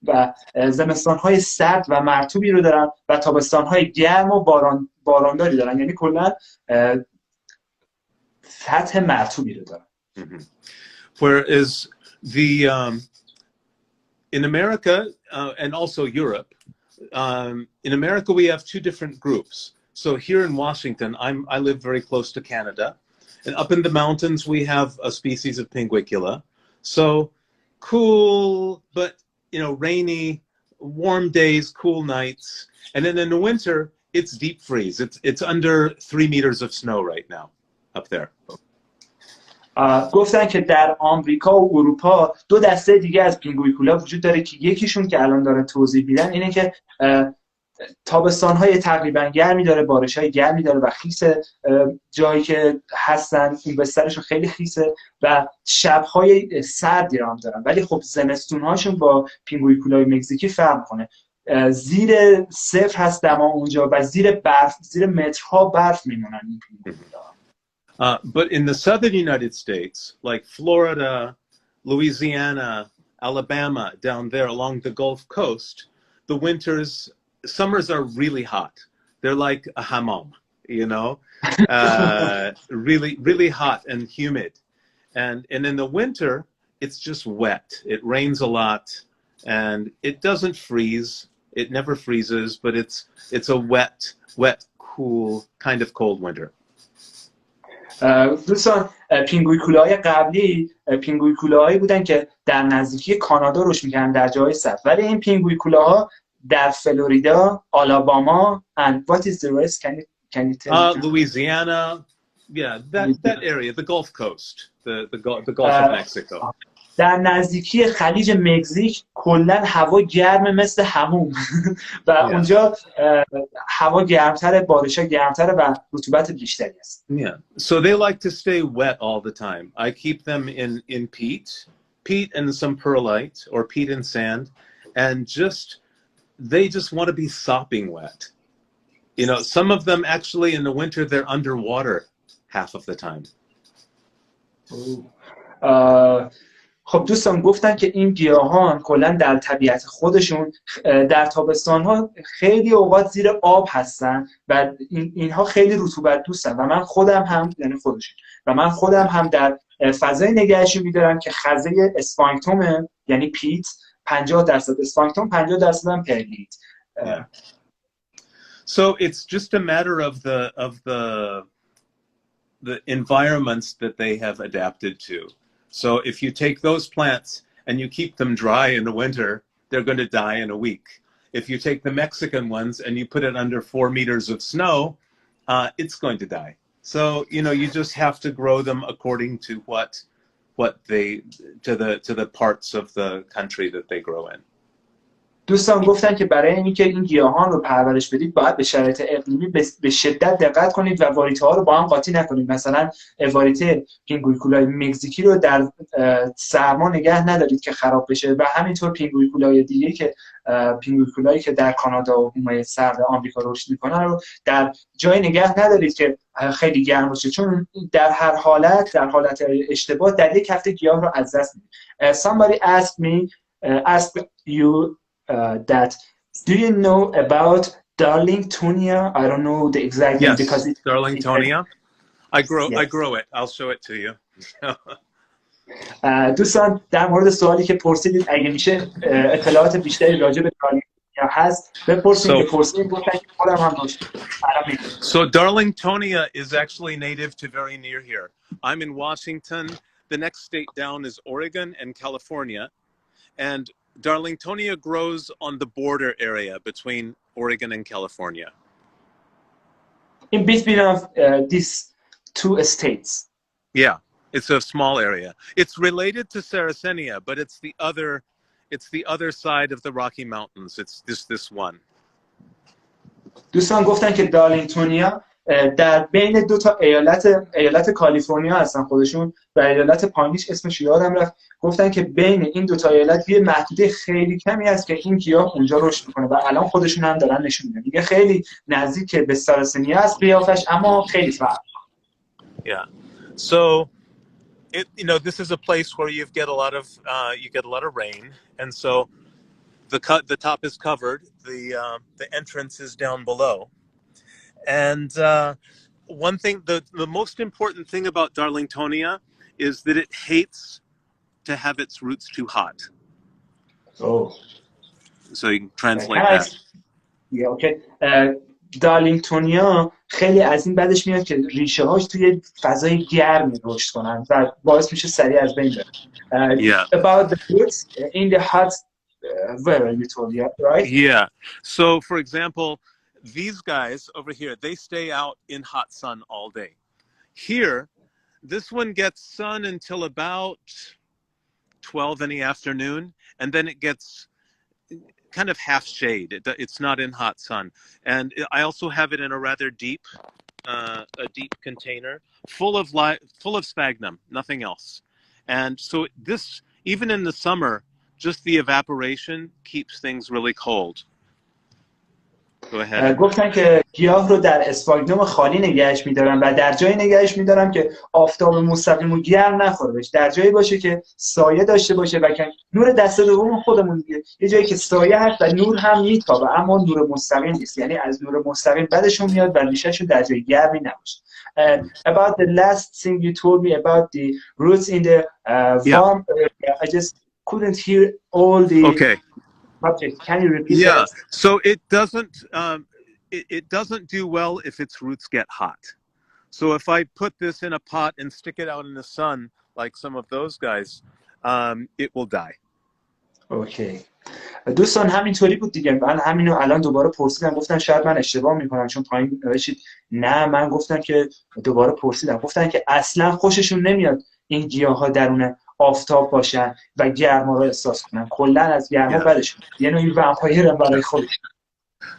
Speaker 1: و زمستان‌های سرد و مرطوبی رو دارن و تابستان‌های گرم و بارانداری دارن، یعنی کلا سطح مرطوبی رو دارن.
Speaker 2: Whereas the in America and also Europe, in America we have two different groups. So here in Washington, I live very close to Canada, and up in the mountains we have a species of Pingüicula. So cool, but you know, rainy, warm days, cool nights, and then in the winter it's deep freeze. It's under 3 meters of snow right now up there.
Speaker 1: گفتن که در آمریکا و اروپا دو دسته دیگه از پینگویکولا وجود داره که یکیشون که الان داره توضیح میدن اینه که تابستان‌های تقریبا گرمی داره، بارش‌های گرمی داره و خیس جایی که هستن این بسترشون خیلی خیسه و شب‌های سردی هم دارن، ولی خب زمستون‌هاشون با پینگویکولای مکزیکی فرق کنه. زیر صفر هست دما اونجا و زیر مترها برف میمونن این پینگویکولا.
Speaker 2: But in the southern United States, like Florida, Louisiana, Alabama, down there along the Gulf Coast, the summers are really hot. They're like a hammam, you know, really, really hot and humid. And in the winter, it's just wet. It rains a lot and it doesn't freeze. It never freezes, but it's a wet, cool, kind of cold winter.
Speaker 1: دوستان پینگویکولاهای قبلی پینگویکولاهایی بودن که در نزدیکی کانادا رشد می‌کردن در جای سرد، ولی این پینگویکولاها در فلوریدا، آلاباما and what is the rest? Can you tell me?
Speaker 2: Louisiana, yeah, that area, the Gulf Coast, the Gulf of Mexico.
Speaker 1: در نزدیکی خلیج مکزیک کلا هوا گرمه مثل حموم و اونجا هوا گرمتره، بارش‌ها گرمتره و رطوبت بیشتری است.
Speaker 2: Yeah. So they like to stay wet all the time. I keep them in peat and some perlite or peat and sand, and they just want to be sopping wet. You know, some of them actually in the winter they're underwater half of the time.
Speaker 1: خب دوستان گفتن که این گیاهان کلا در طبیعت خودشون در تابستان‌ها خیلی اوقات زیر آب هستن و اینها خیلی رطوبت دوستن و من خودم هم در فضای نگهشون دارم که خزه اسفانکتوم یعنی پیت 50% اسفانکتوم 50% هم پرلیت.
Speaker 2: So it's just a matter of the environments that they have adapted to. So if you take those plants and you keep them dry in the winter, they're going to die in a week. If you take the Mexican ones and you put it under 4 meters of snow, it's going to die. So, you know, you just have to grow them according to to the parts of the country that they grow in.
Speaker 1: دوستان گفتن که برای اینکه این گیاهان رو پرورش بدید باید به شرایط اقلیمی به شدت دقت کنید و واریته ها رو با هم قاطی نکنید. مثلا واریته پینگویکولای مکزیکی رو در سرما نگه ندارید که خراب بشه و همینطور پینگویکولای دیگه که پینگویکولایی که در کانادا و حمایت سرد آمریکا رشد میکنن رو در جای نگه ندارید که خیلی گرم باشه، چون در هر حالت اشتباه در یک هفته گیاه رو از دست میدید. Somebody asked you that do you know about Darlingtonia? I don't know the exact name because it's
Speaker 2: Darlingtonia. I grow it. I'll show it to you.
Speaker 1: دوستان در مورد سوالی که پرسیدید اگه میشه اطلاعات بیشتری راجع به دارلینگتونیا هست بپرسید. خودم هم داشتم.
Speaker 2: So Darlingtonia is actually native to very near here. I'm in Washington. The next state down is Oregon and California, and Darlingtonia grows on the border area between Oregon and California.
Speaker 1: In between of these two states.
Speaker 2: Yeah, it's a small area. It's related to Sarracenia, but it's the other side of the Rocky Mountains. It's this one.
Speaker 1: دوستان گفتن که دارلینگتونیا در بین دو تا ایالت کالیفرنیا هستن خودشون و ایالت پایینیش اسمش یادم رفت. گفتن که بین این دو تا ایالت یه محدوده خیلی کمی هست که این گیاه اونجا رشد میکنه و الان خودشون هم دارن نشون میدن دیگه خیلی نزدیک به سارسنیا است قیافش، اما خیلی فرق.
Speaker 2: Yeah. So this is a place where you get a lot of rain, and so the top is covered. The entrance is down below, and one thing, the most important thing about Darlingtonia is that it hates to have its roots too hot.
Speaker 1: Oh.
Speaker 2: So you can translate that.
Speaker 1: اوکی. دارلینگتونیا خیلی از این بدش میاد که ریشه هاش توی فضای گرمی رشد کنن و باعث میشه سریع از بین بره. About the roots in the hot weather, you told me, right?
Speaker 2: Yeah. So for example, these guys over here, they stay out in hot sun all day. Here, this one gets sun until about 12 in the afternoon, and then it gets kind of half shade. It's not in hot sun. And I also have it in a rather deep container full of sphagnum, nothing else. And so this, even in the summer, just the evaporation keeps things really cold. Go ahead.
Speaker 1: گفتن که گیاه رو در اسفاگنوم خالی نگهش میدارن و در جایی نگهش میدارن که آفتاب مستقیم و گرم نخوره بهش، در جایی باشه که سایه داشته باشه و که نور دست دوم خودمون دیگه، یه جایی که سایه هست و نور هم میتابه اما نور مستقیم نیست، یعنی از نور مستقیم بعدشون میاد و ریشه‌شون در جای گرمی نباشه. About the last thing you told me about the roots in the farm, I just couldn't hear all the subject. Can you repeat that?
Speaker 2: So it doesn't do well if its roots get hot. So if I put this in a pot and stick it out in the sun, like some of those guys, it will die.
Speaker 1: Okay. دوستان همینطوری بود دیگه. من همینو الان دوباره پرسیدم، گفتن شاید من اشتباه میکنم چون پایین نوشتید. نه، من گفتم که دوباره پرسیدم، گفتن که اصلا خوششون نمیاد این گیاها درون آفتاب باشن و گرما رو احساس کنن، کلا از گرما بدشون، یه نوعی ومپایر برای خودشون.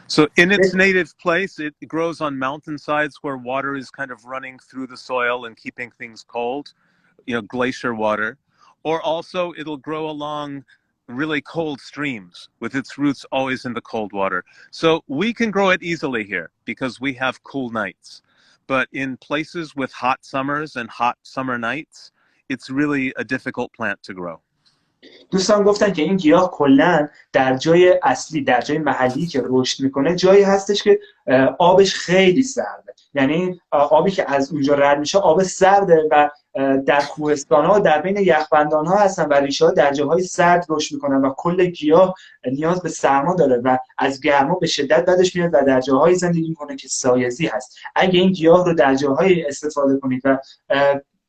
Speaker 2: So in its native place, it grows on mountainsides where water is kind of running through the soil and keeping things cold, glacier water. Or also it'll grow along really cold streams with its roots always in the cold water. So we can grow it easily here because we have cool nights. But in places with hot summers and hot summer nights, it's really a difficult plant to grow.
Speaker 1: دوستان گفتن که این گیاه کلا در جای اصلی، در جای محلی که رشد میکنه جایی هستش که آبش خیلی سرده، یعنی آبی که از اونجا رد میشه آب سرده و در کوهستان‌ها در بین یخبندان‌ها هستن و ریشه‌ها در جاهای سرد رشد میکنن و کل گیاه نیاز به سرما داره و از گرما به شدت بدش میاد و در جاهای زندگی میکنه که سایزی هست. اگه این گیاه رو در جاهای استفاده کنید و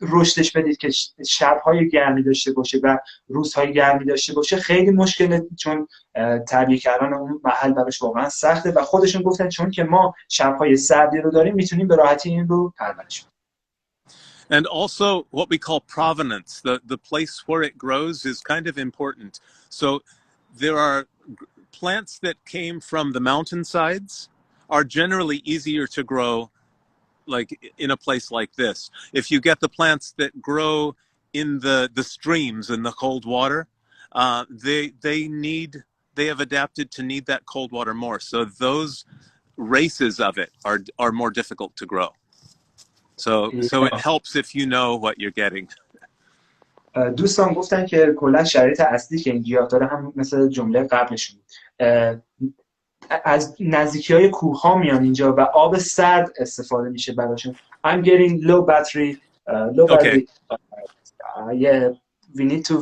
Speaker 1: رشدش بدید که شب‌های گرمی داشته باشه و روزهای گرمی داشته باشه خیلی مشکله، چون تربیت کردن اون محل براش واقعا سخته و خودشون گفتن چون که ما شب‌های سردی رو داریم میتونیم به راحتی این رو پرورش بدیم.
Speaker 2: And also what we call provenance, the place where it grows is kind of important. So there are plants that came from the mountainsides are generally easier to grow like in a place like this. If you get the plants that grow in the streams in the cold water, they have adapted to need that cold water more. So those races of it are more difficult to grow. So it helps if you know what you're getting.
Speaker 1: دوستان گفتن که کلا شرایط اصلی که این گیاه داره هم مثل جمله قبلشون از نزدیکی‌های کوه‌ها میان اینجا و آب سرد استفاده میشه براشون. I'm getting low battery. Yeah, we need to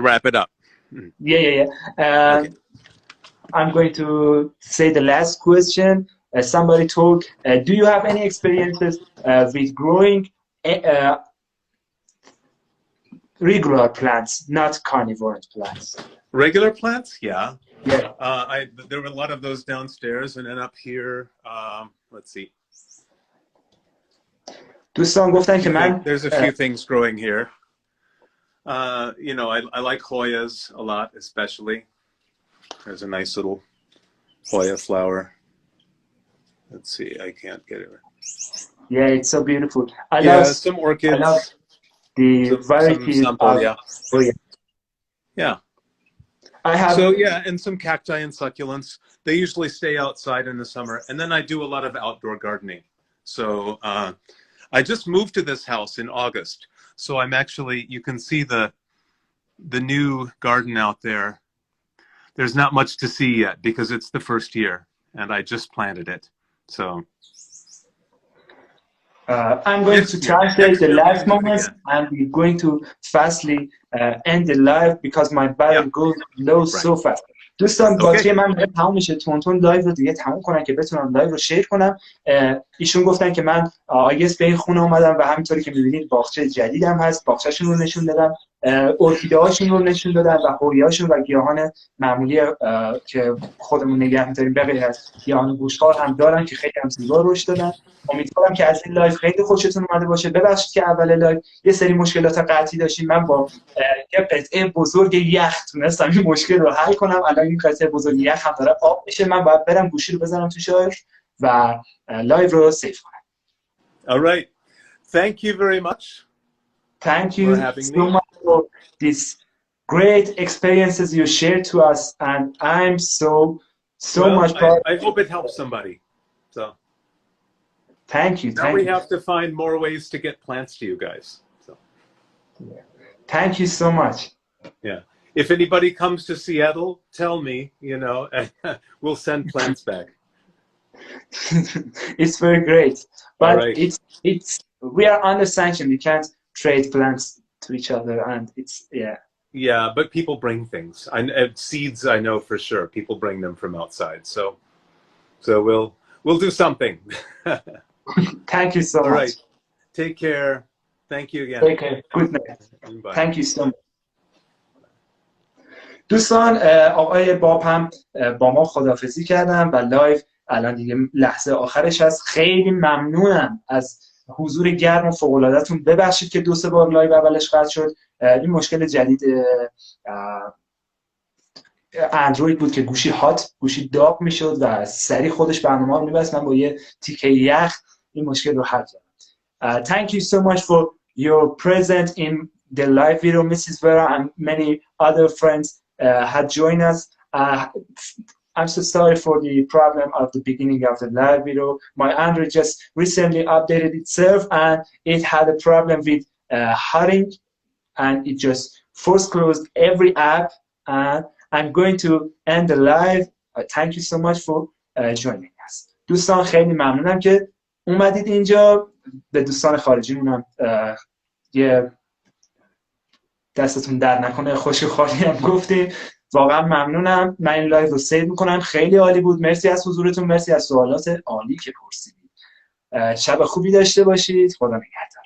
Speaker 2: wrap it up.
Speaker 1: Yeah.
Speaker 2: Okay.
Speaker 1: I'm going to say the last question. Somebody told, do you have any experiences with growing regular plants, not carnivore plants?
Speaker 2: Regular plants? Yeah.
Speaker 1: Yeah.
Speaker 2: There were a lot of those downstairs, and then up here, let's see.
Speaker 1: دوستان گفتن که من
Speaker 2: there's a few things growing here. I like Hoyas a lot, especially. There's a nice little Hoya flower. Let's see, I can't get it right.
Speaker 1: Yeah, it's so beautiful. I
Speaker 2: Yeah,
Speaker 1: love,
Speaker 2: some
Speaker 1: I
Speaker 2: orchids,
Speaker 1: love the
Speaker 2: some
Speaker 1: varieties
Speaker 2: sample,
Speaker 1: of,
Speaker 2: yeah.
Speaker 1: oh yeah.
Speaker 2: Yeah.
Speaker 1: I have,
Speaker 2: So yeah, and some cacti and succulents. They usually stay outside in the summer. And then I do a lot of outdoor gardening. So I just moved to this house in August. So I'm actually, you can see the new garden out there. There's not much to see yet because it's the first year and I just planted it. So
Speaker 1: I'm going to translate the
Speaker 2: year we
Speaker 1: last
Speaker 2: can do it
Speaker 1: moments
Speaker 2: again.
Speaker 1: and we're going to fastly end the live because my battery
Speaker 2: Yeah.
Speaker 1: goes low so fast. دوستان باتری
Speaker 2: Okay.
Speaker 1: من داره تموم میشه، تونتون لایو رو دیگه تموم کنن که بتونم لایو رو شیر کنم. ایشون گفتن که من آیس به این خونه اومدم و همینطوری که میبینید باغچه جدیدم هست، باغچه‌شون رو نشون دادم، ارکیده‌هاشون رو نشون دادم و هویه‌هاشون و گیاهان معمولی که خودمون نگه می‌داریم به غیر از گیاهان گوشتخوار هم دارن که خیلی هم زیبا رشد دادن. امیدوارم که از این لایو خیلی خوشتون اومده باشه. ببخشید که اول لایو یه سری مشکلات قطعی داشتیم، من با یه قطعه بزرگ یخ تونستم این مشکل رو حل کنم. الان این قطعه بزرگ یخ هم داره آب میشه، من باید برم گوشی رو بزنم تو شارژ و لایو رو سیو کنم.
Speaker 2: All right. Thank you very much.
Speaker 1: Thank
Speaker 2: for
Speaker 1: you
Speaker 2: having
Speaker 1: so
Speaker 2: me.
Speaker 1: much for these great experiences you shared to us, and I'm so
Speaker 2: Well,
Speaker 1: much proud.
Speaker 2: I hope it helps somebody. So
Speaker 1: Thank you.
Speaker 2: now
Speaker 1: Thank
Speaker 2: we
Speaker 1: you.
Speaker 2: have to find more ways to get plants to you guys. So
Speaker 1: Thank you so much.
Speaker 2: yeah. If anybody comes to Seattle, tell me, you know, we'll send plants back.
Speaker 1: It's very great, but
Speaker 2: All right.
Speaker 1: it's we are under sanction. We can't trade plants to each other, and it's yeah.
Speaker 2: Yeah, but people bring things. Seeds, I know for sure. People bring them from outside. So we'll do something.
Speaker 1: Thank you so
Speaker 2: All
Speaker 1: much.
Speaker 2: right. Take care. Thank you again.
Speaker 1: Take care. Good night.
Speaker 2: Bye.
Speaker 1: Thank you so much. دوستان، آقای باب هم با ما خداحافظی کردن و لایو الان دیگه لحظه آخرش هست. خیلی ممنونم از حضور گرم و فوق‌العاده‌تون. ببخشید که 2-3 بار لایو اولش قطع شد. این مشکل جدید اندروید بود که گوشی گوشی داغ میشد و سریع خودش برنامه رو میبست. من با یه تیکه یخ این مشکل رو حل کردم. Thank you so much for your presence in the live video. Mrs. Vera and many other friends had joined us. I'm so sorry for the problem of the beginning of the live video. My Android just recently updated itself and it had a problem with hiding, and it just force closed every app. And I'm going to end the live. Thank you so much for joining us. دوستان خیلی ممنونم که اومدید اینجا. به دوستان خارجیمونم یه دستتون در نکنه خوش خالی هم گفتیم. واقعا ممنونم. من این لایو رو سیو میکنم. خیلی عالی بود. مرسی از حضورتون، مرسی از سوالات عالی که پرسیدید. شب خوبی داشته باشید. خدا نگهدار.